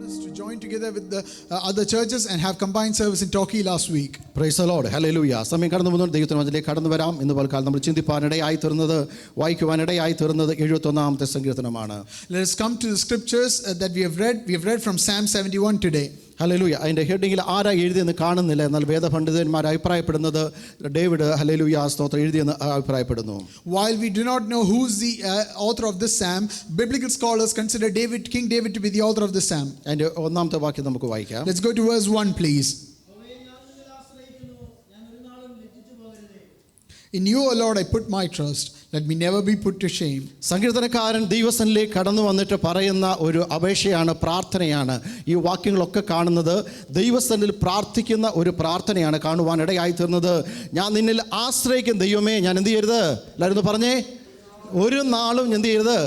To join together with the other churches and have combined service in Turkey last week. Praise the Lord. Hallelujah. സമയം കടന്നു പോകുന്നു. ദൈവത്തിന്റെ വചനത്തിലേക്ക് കടന്നു വരാം. ഇന്ന് പൽക്കാലം നമ്മൾ ചിന്തിപ്പാനിടയായി തീർന്നത്, വായിക്കുവാനിടയായി തീർന്നത് 71-ാമത്തെ സങ്കീർത്തനമാണ്. Let us come to the scriptures that we have read. We have read from Psalm 71 today. Hallelujah. അതിൻ്റെ ഹെഡിങ്ങിൽ ആരാ എഴുതിയെന്ന് കാണുന്നില്ല. എന്നാൽ വേദപണ്ഡിതന്മാർ അഭിപ്രായപ്പെടുന്നത് ഡേവിഡ് ഹല്ലേലൂയ സ്തോത്രം എഴുതിയെന്ന് അഭിപ്രായപ്പെടുന്നു. While we do not know who's the author of this psalm, biblical scholars consider King David to be the author of this psalm. അതിൻ്റെ ഒന്നാമത്തെ വാക്യം നമുക്ക് വായിക്കാം. Let's go to verse 1 please. In you, O Lord, I put my trust. Let me never be put to shame. സങ്കീർത്തനക്കാരൻ ദൈവസന്നിധിയിലേക്ക് കടന്നു വന്നിട്ട് പറയുന്ന ഒരു അപേക്ഷയാണ്, പ്രാർത്ഥനയാണ്. ഈ വാക്യങ്ങളൊക്കെ കാണുന്നത് ദൈവസന്നിധിയിൽ പ്രാർത്ഥിക്കുന്ന ഒരു പ്രാർത്ഥനയാണ് കാണുവാനിടയായി തീർന്നത്. ഞാൻ നിന്നിൽ ആശ്രയിക്കും ദൈവമേ, ഞാൻ എന്ത് ചെയ്യരുത്? എല്ലാവരും പറഞ്ഞേ, ഒരു നാളും എന്ത് ചെയ്യരുത്?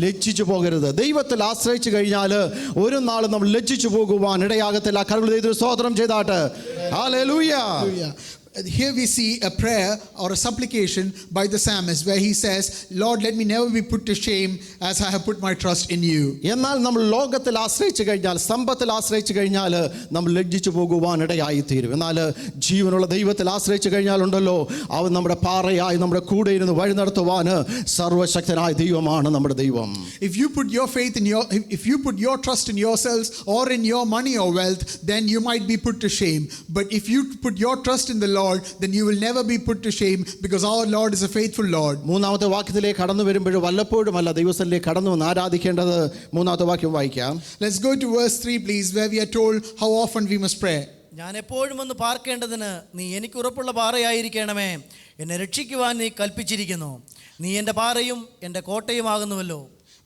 ലജ്ജിച്ചു പോകരുത്. ദൈവത്തിൽ ആശ്രയിച്ചു കഴിഞ്ഞാൽ ഒരു നാളും നമ്മൾ ലജ്ജിച്ചു പോകുവാൻ ഇടയാകത്തില്ല. കർമ്മ ദൈവത്തിന് സ്തോത്രം ചെയ്താട്ട്. Hallelujah. Here we see a prayer or a supplication by the psalmist where he says, Lord, let me never be put to shame as I have put my trust in you. എന്നാൽ നമ്മൾ ലോകത്തിൽ ആശ്രയിച്ചു കഴിഞ്ഞാൽ, സമ്പത്തിൽ ആശ്രയിച്ചു കഴിഞ്ഞാൽ നമ്മൾ ലജ്ജിച്ചു പോകുവാൻ ഇടയായി തീരും. എന്നാൽ ജീവനുള്ള ദൈവത്തിൽ ആശ്രയിച്ചു കഴിഞ്ഞാലുണ്ടല്ലോ, അവൻ നമ്മുടെ പാറയായി നമ്മുടെ കൂടെ ഇരുന്ന് വഴി നടത്തുവാൻ സർവശക്തനായ ദൈവമാണ് നമ്മുടെ ദൈവം. If you put your faith in if you put your trust in yourselves or in your money or wealth, then you might be put to shame. But if you put your trust in the Lord, then you will never be put to shame, because our Lord is a faithful Lord. മൂന്നാമത്തെ വാക്യത്തിലേക്ക് കടന്നു വരുമ്പോൾ വല്ലപ്പോഴും അല്ല ദൈവസന്നിധിയിലേക്ക് കടന്നു വന്ന് ആരാധിക്കേണ്ടത്. മൂന്നാമത്തെ വാക്യം വായിക്കാം. Let's go to verse 3 please, where we are told how often we must pray. ഞാൻ എപ്പോഴും ഒന്ന് പാർക്കേണ്ടതിന് നീ എനിക്ക് ഉറപ്പുള്ള പാറയായിരിക്കണമേ, എന്നെ രക്ഷിക്കുവാൻ നീ കൽപ്പിച്ചിരിക്കുന്നു. നീ എൻ്റെ പാറയും എൻ്റെ കോട്ടയുമാകുന്നുവല്ലോ.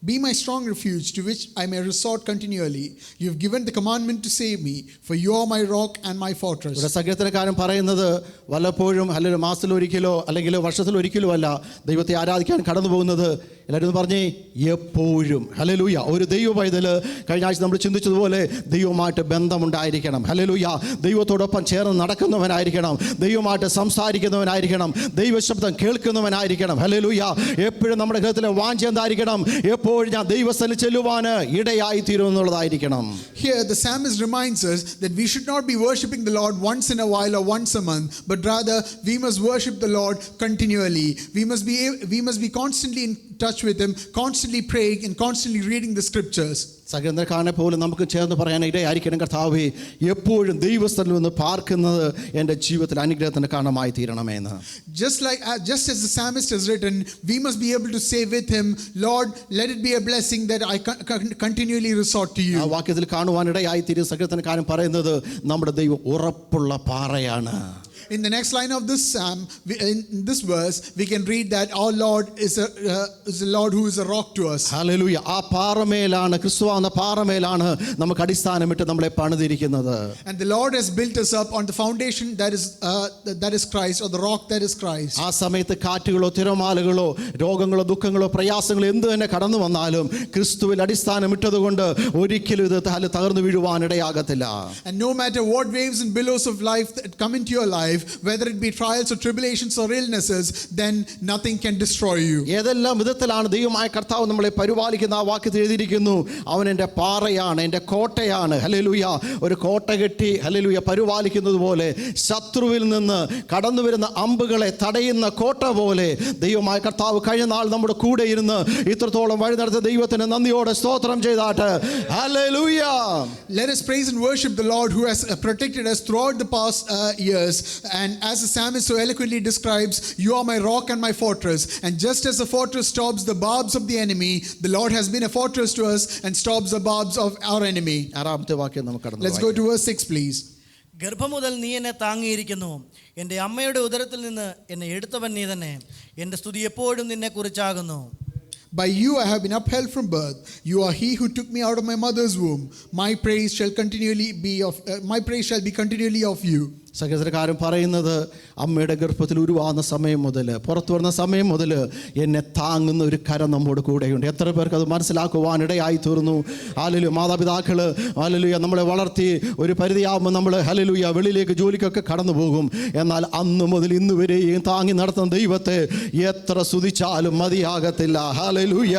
Be my strong refuge to which I may resort continually. You have given the commandment to save me, for you are my rock and my fortress. ഇവിടെ സങ്കീർത്തനക്കാരൻ പറയുന്നത് വല്ലപ്പോഴും അല്ലെങ്കിൽ മാസത്തിലൊരിക്കലോ അല്ലെങ്കിൽ വർഷത്തിലൊരിക്കലോ അല്ല ദൈവത്തെ ആരാധിക്കാൻ കടന്നു പോകുന്നത്. എല്ലാവരും പറഞ്ഞേ, എപ്പോഴും. ഹല്ലേലൂയ. ഒരു ദൈവ പൈതൽ കഴിഞ്ഞ ആഴ്ച നമ്മൾ ചിന്തിച്ചതുപോലെ ദൈവമായിട്ട് ബന്ധമുണ്ടായിരിക്കണം. ഹല്ലേലൂയ. ദൈവത്തോടൊപ്പം ചേർന്ന് നടക്കുന്നവനായിരിക്കണം, ദൈവമായിട്ട് സംസാരിക്കുന്നവനായിരിക്കണം, ദൈവശബ്ദം കേൾക്കുന്നവനായിരിക്കണം. ഹല്ലേലൂയ. എപ്പോഴും നമ്മുടെ ഹൃദയത്തിലെ വാഞ്ച എന്തായിരിക്കണം? എപ്പോഴും ഞാൻ ദൈവസ്ഥലിൽ ചെല്ലുവാൻ ഇടയായി തീരുമെന്നുള്ളതായിരിക്കണം. Here the psalmist reminds us that we should not be worshipping the Lord once in a while or once a month, but rather we must worship the Lord continually. We must be constantly in touch with him, constantly praying and constantly reading the scriptures. സങ്കീർത്തനക്കാരനെ പോലും നമുക്ക് ചേർന്ന് പറയാൻ ഇടയായിരിക്കണം, കർത്താവേ എപ്പോഴും ദൈവസ്ഥലിൽ നിന്ന് പാർക്കുന്നത് എൻ്റെ ജീവിതത്തിൽ അനുഗ്രഹത്തിന് കാരണമായി തീരണമെന്ന്. Just as the psalmist has written, we must be able to say with him, Lord, let it be a blessing that I continually resort to you. ആ വാക്യത്തിൽ കാണുവാനിടയായി തീരും സങ്കീർത്തനക്കാരൻ പറയുന്നത് നമ്മുടെ ദൈവം ഉറപ്പുള്ള പാറയാണ്. In the next line of this psalm, in this verse, we can read that our Lord is a Lord who is a rock to us. Hallelujah. ആ പാറമേലാണ്, ക്രിസ്തുവാകുന്ന പാറമേലാണ് നമുക്ക് അടിസ്ഥാനമിട്ട് നമ്മളെ പണിതിരിക്കുന്നത്. And the Lord has built us up on the foundation that is Christ, or the rock that is Christ. ആ സമയത്ത് കാറ്റുകളോ തിരമാലകളോ രോഗങ്ങളോ ദുഃഖങ്ങളോ പ്രയാസങ്ങളോ എന്ത് തന്നെ കടന്നു വന്നാലും ക്രിസ്തുവിൽ അടിസ്ഥാനമിട്ടതുകൊണ്ട് ഒരിക്കലും ഇത് തകർന്നു വീഴുവാനിടയാകത്തില്ല. And no matter what waves and billows of life that come into your life, whether it be trials or tribulations or illnesses, then nothing can destroy you. ഏതെല്ലാം വിധത്തിലാണ് ദൈവമായ കർത്താവ് നമ്മളെ പരിപാലിക്കുന്ന ആ വാക്യത്തിൽ എഴുതിയിരിക്കുന്നു, അവൻ എൻ്റെ പാറയാണ്, എൻ്റെ കോട്ടയാണ്. ഹല്ലേലൂയ. ഒരു കോട്ട കെട്ടി ഹല്ലേലൂയ പരിപാലിക്കുന്നത് പോലെ ശത്രുവിൽ നിന്ന് കടന്നു വരുന്ന അമ്പുകളെ തടയുന്ന കോട്ട പോലെ ദൈവമായ കർത്താവ് കഴിഞ്ഞ നാൾ നമ്മുടെ കൂടെ ഇരുന്ന് ഇത്രത്തോളം വഴി നടത്തിയ ദൈവത്തിന് നന്ദിയോടെ സ്തോത്രം ചെയ്താട്ട്. Hallelujah. Let us praise and worship the Lord who has protected us throughout the past years. And as the psalmist so eloquently describes, you are my rock and my fortress. And just as a fortress stops the barbs of the enemy, the Lord has been a fortress to us and stops the barbs of our enemy. Let's go to verse 6 please. ഗർഭം മുതൽ നീ എന്നെ താങ്ങിയിരിക്കുന്നു, എൻ്റെ അമ്മയുടെ ഉദരത്തിൽ നിന്ന് എന്നെ എടുത്തവൻ നീ തന്നെ, എൻ്റെ സ്തുതി എപ്പോഴും നിന്നെ കുറിച്ചാകുന്നു. By you I have been upheld from birth. You are he who took me out of my mother's womb. My praise shall be continually of you. സങ്കീർത്തനക്കാരൻ പറയുന്നത് അമ്മയുടെ ഗർഭത്തിൽ ഉരുവാകുന്ന സമയം മുതൽ പുറത്തു വരുന്ന സമയം മുതൽ എന്നെ താങ്ങുന്ന ഒരു കരം നമ്മോട് കൂടെയുണ്ട്. എത്ര പേർക്ക് അത് മനസ്സിലാക്കുവാനിടയായി തീർന്നു. ഹല്ലേലൂയ. മാതാപിതാക്കൾ ഹല്ലേലൂയ നമ്മളെ വളർത്തി ഒരു പരിധിയാകുമ്പോൾ നമ്മൾ ഹല്ലേലൂയ വെളിയിലേക്ക് ജോലിക്കൊക്കെ കടന്നു പോകും. എന്നാൽ അന്ന് മുതൽ ഇന്ന് വരെയും താങ്ങി നടത്തുന്ന ദൈവത്തെ എത്ര സ്തുതിച്ചാലും മതിയാകത്തില്ല. Hallelujah.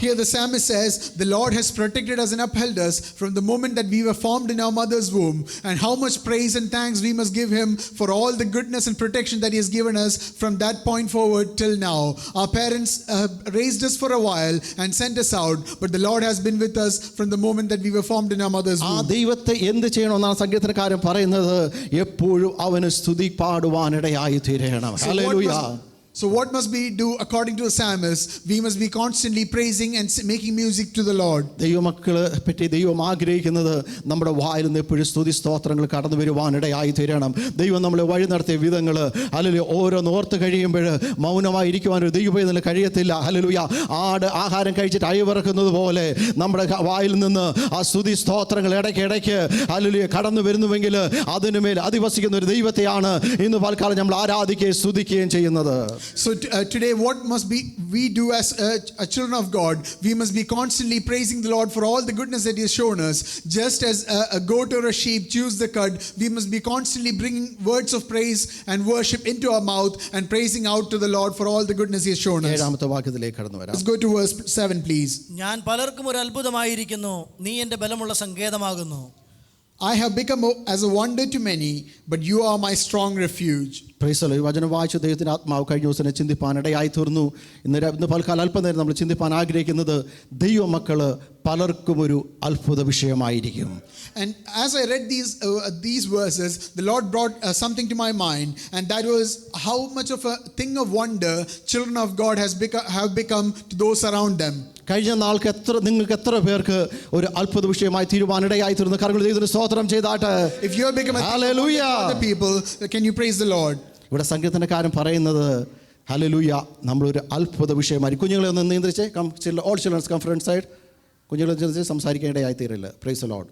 Here the psalmist says, the Lord has protected us and upheld us from the moment that we were formed in our mother's womb. And how much praise and thanks we must give him for all the goodness and protection that he has given us from that point forward till now. Our parents raised us for a while and sent us out, but the Lord has been with us from the moment that we were formed in our mother's ആ womb. ദൈവത്തെ എന്ത് ചെയ്യണമെന്നാണ് സങ്കീർത്തനക്കാരൻ പറയുന്നത്? എപ്പോഴും അവന് സ്തുതി പാടുവാനിടയായി തീരണം. Hallelujah. So what must we do according to the psalmist? We must be constantly praising and making music to the Lord. ദൈവമക്കളെ പറ്റി ദൈവം ആഗ്രഹിക്കുന്നത് നമ്മുടെ വായിൽ നിന്ന് എപ്പോഴും സ്തുതി സ്തോത്രങ്ങൾ കടന്നു വരുവാനിടയായി തീരണം. ദൈവം നമ്മളെ വഴി നടത്തിയ വിധങ്ങൾ ഹല്ലേലൂയ ഓരോന്ന് ഓർത്ത് കഴിയുമ്പോൾ മൗനമായി ഇരിക്കുവാൻ ഒരു ദൈവത്തിന് കഴിയത്തില്ല. ഹല്ലേലൂയ. ആട് ആഹാരം കഴിച്ചിട്ട് അയവിറക്കുന്നത് പോലെ നമ്മുടെ വായിൽ നിന്ന് ആ സ്തുതി സ്തോത്രങ്ങൾ ഇടയ്ക്ക് ഹല്ലേലൂയ കടന്നു വരുന്നുവെങ്കിൽ അതിനുമേൽ അധിവസിക്കുന്ന ഒരു ദൈവത്തെയാണ് ഇന്ന് പൽക്കാലം നമ്മൾ ആരാധിക്കുകയും സ്തുതിക്കുകയും ചെയ്യുന്നത്. So today what must we do as children of God? We must be constantly praising the Lord for all the goodness that he has shown us. Just as a goat or a sheep chews the cud, we must be constantly bringing words of praise and worship into our mouth and praising out to the Lord for all the goodness he has shown us. ഏഴാമത്തെ വാക്യത്തിലേക്ക് കടന്നു വരാം. Let's go to verse 7 please. ഞാൻ പലർക്കും ഒരു അത്ഭുതമായിരിക്കുന്നു, നീ എൻ്റെ ബലമുള്ള സങ്കേതമാകുന്നു. I have become as a wonder to many, but you are my strong refuge. Price the Lord. ഈ വചനം വായിച്ച ദൈവത്തിൻ്റെ ആത്മാവ് കഴിഞ്ഞ ദിവസം ചിന്തിപ്പാനിടയായി തീർന്നു. ഇന്ന് പൽക്കാലം അല്പനേരം നമ്മൾ ചിന്തിപ്പാൻ ആഗ്രഹിക്കുന്നത് ദൈവമക്കൾ പലർക്കും ഒരു അത്ഭുത വിഷയമായിരിക്കും. And as I read these verses, the Lord brought something to my mind, and that was how much of a thing of wonder children of God have become to those around them. കഴിഞ്ഞ നാൾക്ക് നിങ്ങൾക്ക് എത്ര പേർക്ക് ഒരു അത്ഭുത വിഷയമായി തീരുവാനിടയായി തീർന്നു? കരങ്ങൾ ദൈവത്തിന് സ്തോത്രം ചെയ്താട്ടെ. If you have become a thing of wonder to other people, can you praise the Lord? ഇവിടെ സങ്കീർത്തനക്കാരൻ പറയുന്നത് ഹല്ലേലൂയ നമ്മളൊരു അത്ഭുത വിഷയമായി. കുഞ്ഞുങ്ങളെ ഒന്ന് നിയന്ത്രിച്ച് all childrens come front side. കുഞ്ഞുങ്ങളെ സംസാരിക്കേണ്ടതായി തീരില്ല. Praise the Lord.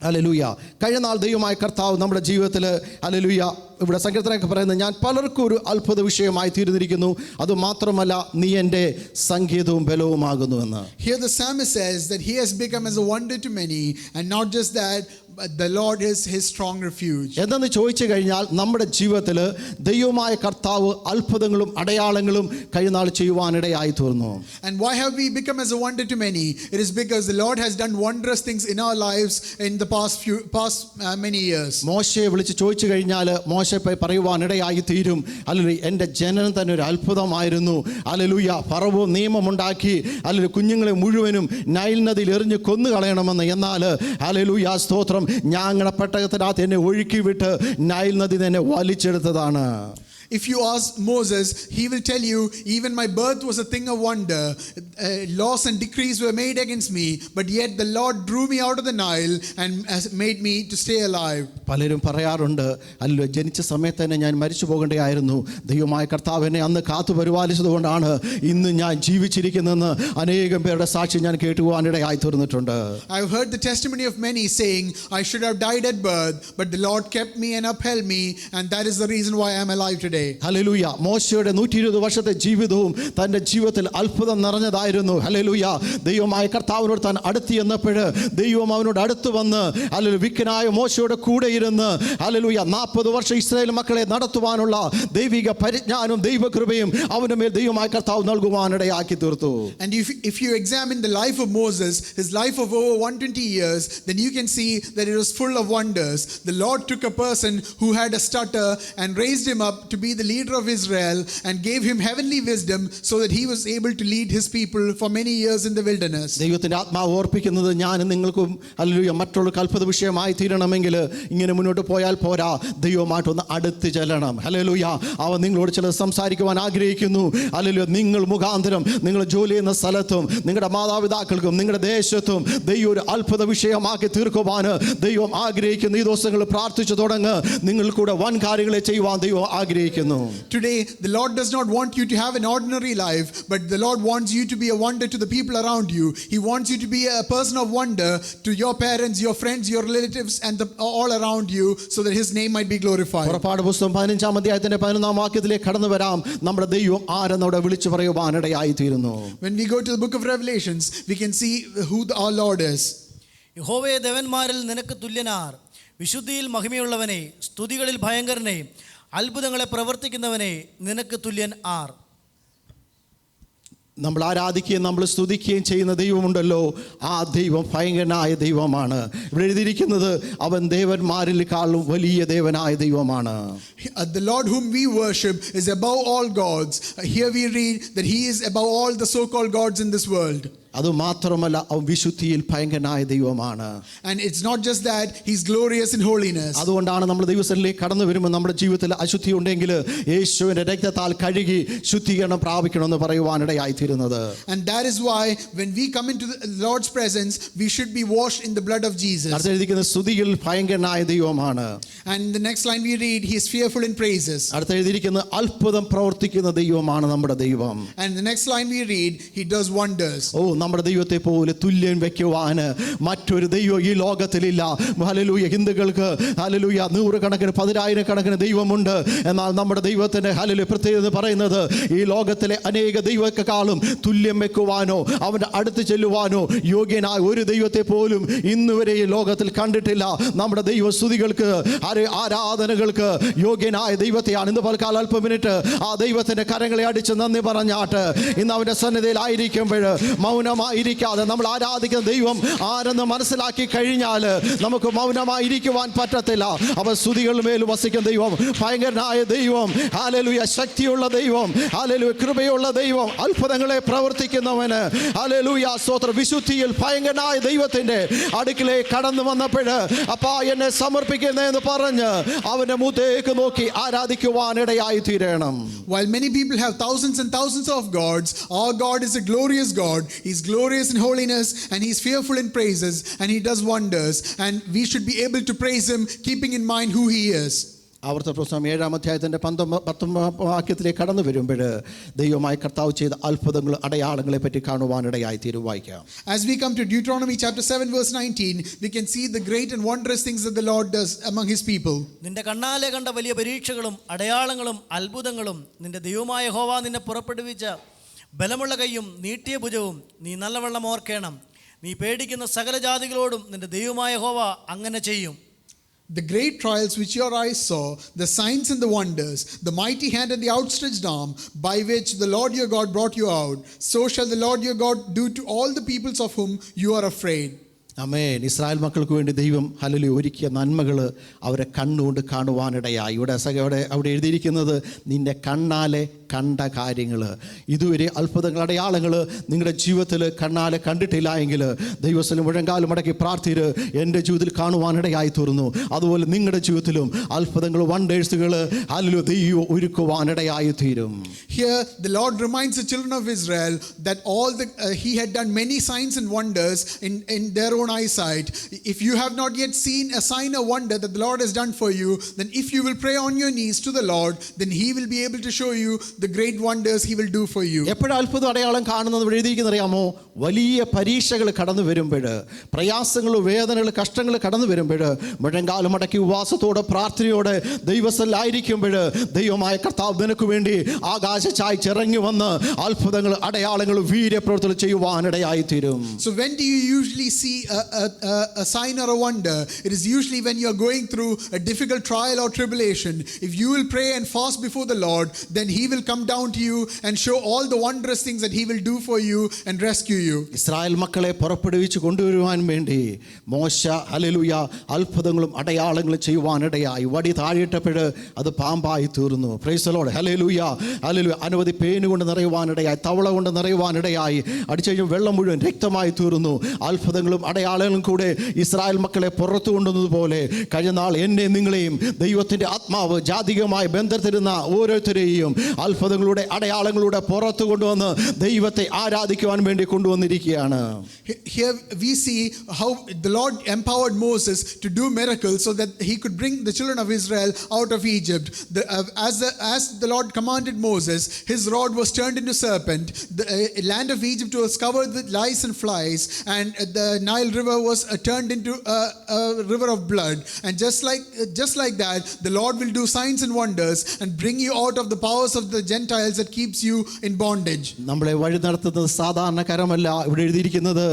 ഹല്ലേലൂയ. കഴിഞ്ഞ നാൾ ദൈവമായ കർത്താവ് നമ്മുടെ ജീവിതത്തിൽ ഹല്ലേലൂയ ഇവിടെ സങ്കീർത്തനമൊക്കെ പറയുന്നത് ഞാൻ പലർക്കും ഒരു അത്ഭുത വിഷയമായി തീർന്നിരിക്കുന്നു, അതുമാത്രമല്ല നീ എൻ്റെ സംഗീതവും ബലവുമാകുന്നുവെന്ന്. Here the psalmist says that he has become as a wonder to many, and not just that, but the Lord is his strong refuge. എന്തെന്ന് ചോദിച്ചു കഴിഞ്ഞാൽ നമ്മുടെ ജീവിതത്തിൽ ദൈവമായ കർത്താവ് അത്ഭുതങ്ങളും അടയാളങ്ങളും കഴിഞ്ഞ നാൾ ചെയ്യുവാനിടയായി തീർന്നു. And why have we become as a wonder to many? It is because the Lord has done wondrous things in our lives in the past many years. മോശയെ വിളിച്ച് ചോദിച്ചു കഴിഞ്ഞാൽ മോശ പറയുവാനിടയായി തീരും, ഹല്ലേലൂയ എൻ്റെ ജനനം തന്നെ ഒരു അത്ഭുതമായിരുന്നു. ഹല്ലേലൂയ. ഫറവോ നിയമമുണ്ടാക്കി ഹല്ലേലൂയ കുഞ്ഞുങ്ങളെ മുഴുവനും നൈൽ നദിയിൽ എറിഞ്ഞ് കൊന്നു കളയണമെന്ന്. എന്നാൽ ഹല്ലേലൂയ സ്തോത്രം ഞങ്ങളുടെ പെട്ടകത്തിനകത്ത് എന്നെ ഒഴുക്കി വിട്ട് നൈൽ നദി തന്നെ വലിച്ചെടുത്തതാണ്. If you ask Moses, he will tell you, even my birth was a thing of wonder. Laws and decrees were made against me, but yet the Lord drew me out of the Nile and made me to stay alive. പലരും പറയാറുണ്ട്, അല്ലോ ജനിച്ച സമയത്ത് തന്നെ ഞാൻ മരിച്ചു പോകേണ്ടതായിരുന്നു, ദൈവമായ കർത്താവിനെ അന്ന് കാത്തു പരിപാലിച്ചത് കൊണ്ടാണ് ഇന്ന് ഞാൻ ജീവിച്ചിരിക്കുന്നതെന്ന് അനേകം പേരുടെ സാക്ഷി ഞാൻ കേട്ടുവാനിടയായി തീർന്നിട്ടുണ്ട്. I have heard the testimony of many saying, I should have died at birth, but the Lord kept me and upheld me, and that is the reason why I am alive today. Hallelujah. മോശയുടെ 120 വർഷത്തെ ജീവിതവും തൻ്റെ ജീവിതത്തിൽ അത്ഭുതം നിറഞ്ഞതായിരുന്നു. Hallelujah. ദൈവമായ കർത്താവിനോട് താൻ അടുത്ത് ചെന്നപ്പോൾ ദൈവം അവനോട് അടുത്ത് വന്ന് ഹല്ലേലൂയ വിക്കനായ മോശയുടെ കൂടെ ഇരുന്ന് ഹല്ലേലൂയ 40 വർഷം ഇസ്രായേൽ മക്കളെ നടത്തുവാനുള്ള ദൈവിക പരിജ്ഞാനവും ദൈവകൃപയും അവന്റെ മേൽ ദൈവമായ കർത്താവ് നൽകുവാനിടയാക്കി തീർത്തു. And if you examine the life of Moses, his life of over 120 years, then you can see that it was full of wonders. The Lord took a person who had a stutter and raised him up to be the leader of Israel and gave him heavenly wisdom so that he was able to lead his people for many years in the wilderness. ദൈവത്തിന്റെ ആത്മാവ് ഓർപ്പിക്കുന്നത് ഞാൻ നിങ്ങൾക്കും hallelujah മറ്റുള്ള അത്ഭുത വിഷയമായി തീരണമെങ്കിൽ ഇങ്ങനെ മുന്നോട്ട് പോയാൽ പോരാ, ദൈവമായിട്ടൊന്ന് അടുത്ത് ചെല്ലണം. ഹല്ലേലൂയ. അവൻ നിങ്ങളോട് ചിലത് സംസാരിക്കുവാൻ ആഗ്രഹിക്കുന്നു. ഹല്ലേലൂയ. നിങ്ങൾ മുഖാന്തരം നിങ്ങൾ ജോലി ചെയ്യുന്ന സ്ഥലത്തും നിങ്ങളുടെ മാതാപിതാക്കൾക്കും നിങ്ങളുടെ ദേശത്തും ദൈവം ഒരു അത്ഭുത വിഷയമാക്കി തീർക്കുവാൻ ദൈവം ആഗ്രഹിക്കുന്നു. ഈ ദിവസങ്ങൾ പ്രാർത്ഥിച്ചു തുടങ്ങ്. നിങ്ങൾ കൂടെ വൻ കാര്യങ്ങളെ ചെയ്യുവാൻ ദൈവം ആഗ്രഹിക്കുന്നു. Today the Lord does not want you to have an ordinary life, but the Lord wants you to be a wonder to the people around you. He wants you to be a person of wonder to your parents, your friends, your relatives, and all around you, so that his name might be glorified. പുറപ്പാട് പുസ്തകം 15-ാം അധ്യായത്തിന്റെ 11-ാം വാക്യത്തിലേക്ക് കടന്നു വരാം. നമ്മുടെ ദൈവം ആരെന്ന് അവിടെ വിളിച്ചു പറയുവാനിടയായി തീരുന്നു. When we go to the book of Revelations, we can see who our Lord is. യഹോവേ, ദേവന്മാരിൽ നിനക്ക് തുല്യനാർ, വിശുദ്ധിയിൽ മഹിമയുള്ളവനെ, സ്തുതികളിൽ ഭയങ്കരനെ, അത്ഭുതങ്ങളെ പ്രവർത്തിക്കുന്നവനെ, നിനക്ക് തുല്യൻ ആർ. നമ്മൾ ആരാധിക്കുകയും നമ്മൾ സ്തുതിക്കുകയും ചെയ്യുന്ന ദൈവമുണ്ടല്ലോ, ആ ദൈവം ഭയങ്കരനായ ദൈവമാണ്. ഇവിടെ എഴുതിയിരിക്കുന്നത് അവൻ ദേവന്മാരിലേക്കാളും വലിയ ദേവനായ ദൈവമാണ്. The Lord whom we worship is above all gods. Here we read that he is above all the so-called gods in this world. അതുമാത്രമല്ല അവൻ വിശുദ്ധിയിൽ ഭയങ്കരനായ ദൈവമാണ്. And it's not just that, he's glorious in holiness. അതുകൊണ്ടാണ് നമ്മൾ ദൈവസന്നിധിയിലേക്ക് കടന്നു വരുമ്പോൾ നമ്മുടെ ജീവിതത്തിൽ അശുദ്ധി ഉണ്ടെങ്കിൽ യേശുവിന്റെ രക്തത്താൽ കഴുകി ശുദ്ധീകരണം പ്രാപിക്കണമെന്ന് പറയുവാനിടയായി തീരുന്നത്. And that is why when we come into the Lord's presence, we should be washed in the blood of Jesus. അടുത്ത എഴുതിയിരിക്കുന്ന സ്തുതിയിൽ ഭയങ്കരനായ ദൈവമാണ്. And in the next line we read, he is fearful in praises. അടുത്ത എഴുതിയിരിക്കുന്ന അത്ഭുതം പ്രവർത്തിക്കുന്ന ദൈവമാണ് നമ്മുടെ ദൈവം. And the next line we read, he does wonders. നമ്മുടെ ദൈവത്തെ പോലെ തുല്യം വെക്കുവാന് മറ്റൊരു ദൈവം ഈ ലോകത്തിലില്ല. ഹല്ലേലൂയ. ഹിന്ദുക്കൾക്ക് ഹല്ലേലൂയ 100 10,000 ദൈവമുണ്ട്. എന്നാൽ നമ്മുടെ ദൈവത്തിന്റെ ഹല്ലേലൂയ പ്രത്യേകത പറയുന്നത് ഈ ലോകത്തിലെ അനേക ദൈവത്തെക്കാളും തുല്യം വെക്കുവാനോ അവന്റെ അടുത്ത് ചെല്ലുവാനോ യോഗ്യനായ ഒരു ദൈവത്തെ പോലും ഇന്നുവരെ ഈ ലോകത്തിൽ കണ്ടിട്ടില്ല. നമ്മുടെ ദൈവസ്തുതികൾക്ക് ആരാധനകൾക്ക് യോഗ്യനായ ദൈവത്തെയാണ്. ഇന്ന് പൽക്കാല അല്പം മിനിറ്റ് ആ ദൈവത്തിന്റെ കരങ്ങളെ അടിച്ച് നന്ദി പറഞ്ഞാട്ട് ഇന്ന് അവന്റെ സന്നിധിയിലായിരിക്കുമ്പോൾ മൗനമായിരിക്കാതെ നമ്മൾ ആരാധിക്കുന്ന ദൈവം ആരെന്ന് മനസ്സിലാക്കി കഴിഞ്ഞാൽ നമുക്ക് മൗനമായിരിക്കുവാൻ പറ്റത്തില്ല. അവൻ സ്തുതികളുടെ മേൽ വസിക്കുന്ന ദൈവം, ഭയങ്കരനായ ദൈവം, ഹല്ലേലൂയ, ശക്തിയുള്ള ദൈവം, ഹല്ലേലൂയ, കൃപയുള്ള ദൈവം, അത്ഭുതങ്ങളെ പ്രവർത്തിക്കുന്നവന്, ഹല്ലേലൂയ, സ്തോത്രം. വിശുദ്ധിയിൽ ഭയങ്കരനായ ദൈവത്തിന്റെ അടുക്കിലേക്ക് കടന്നു വന്നപ്പോൾ അപ്പാ എന്നെ സമർപ്പിക്കുന്നതെന്ന് പറഞ്ഞ് അവന്റെ മുഖത്തേക്ക് നോക്കി ആരാധിക്കുവാനിടയായി തീരണം. While many people have thousands and thousands of gods, our God is a glorious God. He's glorious in holiness and he's fearful in praises and he does wonders, and we should be able to praise him keeping in mind who he is. ആവർത്തന പുസ്തകം 7-ാം അധ്യായത്തിന്റെ 19 വാക്യത്തിലേക്ക് കടന്നു വരുമ്പോൾ ദൈവമായ കർത്താവ് ചെയ്ത അത്ഭുതങ്ങൾ അടയാളങ്ങളെ പറ്റി കാണുവാനിടയായി തീരും. വായിക്കാം. As we come to Deuteronomy chapter 7 verse 19, we can see the great and wondrous things that the Lord does among his people. നിന്റെ കണ്ണാലെ കണ്ട വലിയ പരീക്ഷകളും അടയാളങ്ങളും അത്ഭുതങ്ങളും നിന്റെ ദൈവമായ യഹോവ നിന്നെ പുറപ്പെടുവിച്ച ബലമുള്ള കൈയും നീട്ടിയ ഭുജവും നീ നല്ലവണ്ണം ഓർക്കണം. നീ പേടിക്കുന്ന സകല ജാതികളോടും നിന്റെ ദൈവമായ യഹോവ അങ്ങനെ ചെയ്യും. The great trials which your eyes saw, the signs and the wonders, the mighty hand and the outstretched arm, by which the Lord your God brought you out, so shall the Lord your God do to all the peoples of whom you are afraid. Amen. Israel മക്കൾക്ക് വേണ്ടി ദൈവം hallelujah ഒരുക്കിയ നന്മകൾ അവരെ കണ്ണുകൊണ്ട് കാണുവാനിടയായി. അവിടെ എഴുതിയിരിക്കുന്നത് നിന്റെ കണ്ണാലെ കണ്ട കാര്യങ്ങൾ. ഇതുവരെ അത്ഭുതങ്ങൾ അടയാളങ്ങൾ നിങ്ങളുടെ ജീവിതത്തിൽ കണ്ണാലെ കണ്ടിട്ടില്ല എങ്കിൽ ദൈവസ്ഥലം മുഴങ്കാലം മടക്കി പ്രാർത്ഥിര് എൻ്റെ ജീവിതത്തിൽ കാണുവാനിടയായി തീർന്നു. അതുപോലെ നിങ്ങളുടെ ജീവിതത്തിലും അത്ഭുതങ്ങൾ വണ്ടേഴ്സുകൾ ഹല്ലേലൂയ ദൈവം ഒരുക്കുവാനിടയായി തീരും. Here the Lord reminds the children of Israel that he had done many signs and wonders in their own eyesight. If you have not yet seen a sign or wonder that the Lord has done for you, then if you will pray on your knees to the Lord, then he will be able to show you the great wonders he will do for you. എപ്പോഴും അത്ഭുത അടയാളം കാണുന്നത് എഴുതിയിരിക്കുന്നത് അറിയാമോ? വലിയ പരീക്ഷകൾ കടന്നു വരുമ്പോൾ, പ്രയാസങ്ങൾ, വേദനകൾ, കഷ്ടങ്ങൾ കടന്നു വരുമ്പോൾ, മുഴങ്കാലം മടക്കി ഉപവാസത്തോടെ പ്രാർത്ഥനയോടെ ദൈവസ്ഥലായിരിക്കുമ്പോൾ ദൈവമായ കർത്താവ് നിനക്ക് വേണ്ടി ആകാശ ചായ്ച്ചിറങ്ങി വന്ന് അത്ഭുതങ്ങൾ അടയാളങ്ങൾ വീര്യപ്രവർത്തനം ചെയ്യുവാനിടയായി തീരും. So when do you usually see a sign or a wonder? It is usually when you are going through a difficult trial or tribulation. If you will pray and fast before the Lord, then he will come down to you and show all the wondrous things that he will do for you and rescue you. Israel മക്കളെ പുറപ്പെടുവിച്ച് കൊണ്ടുവരുവാൻ വേണ്ടി മോശ hallelujah അത്ഭുതങ്ങളും അടയാളങ്ങളും ചെയ്യുവാനിടയായി. വടി താഴെയിട്ടപ്പോൾ അത് പാമ്പായി തീർന്നു. Price the Lord. Hallelujah, hallelujah. അനവധി പേന് കൊണ്ട് നിറയുവാനിടയായി, തവള കൊണ്ട് നിറയുവാനിടയായി. അടിച്ചു കഴിഞ്ഞ വെള്ളം മുഴുവൻ രക്തമായി തീർന്നു. അത്ഭുതങ്ങളും അടയാളങ്ങളും കൂടെ ഇസ്രായേൽ മക്കളെ പുറത്തു കൊണ്ടുവന്നതുപോലെ കഴിഞ്ഞ നാൾ എന്നെ നിങ്ങളെയും ദൈവത്തിന്റെ ആത്മാവ് ജാതികമായ ബന്ധത്തിരുന്ന ഓരോരുത്തരെയും അത്ഭുതങ്ങളുടെ അടയാളങ്ങളുടെ പുറത്തു കൊണ്ടുവന്ന് ദൈവത്തെ ആരാധിക്കുവാൻ വേണ്ടി കൊണ്ടുവന്നിരിക്കുകയാണ്. Here we see how the Lord empowered Moses to do miracles so that he could bring the children of Israel out of Egypt. As the Lord commanded Moses, his rod was turned into serpent. The land of Egypt was covered with lice and flies, and the Nile Nile river was turned into a river of blood. And just like that, the Lord will do signs and wonders and bring you out of the powers of the Gentiles that keeps you in bondage. നമ്മളെ വഴി നടത്തുന്നത് സാധാരണ കരമല്ല, ഇവിടെ എഴുതിയിരിക്കുന്നത്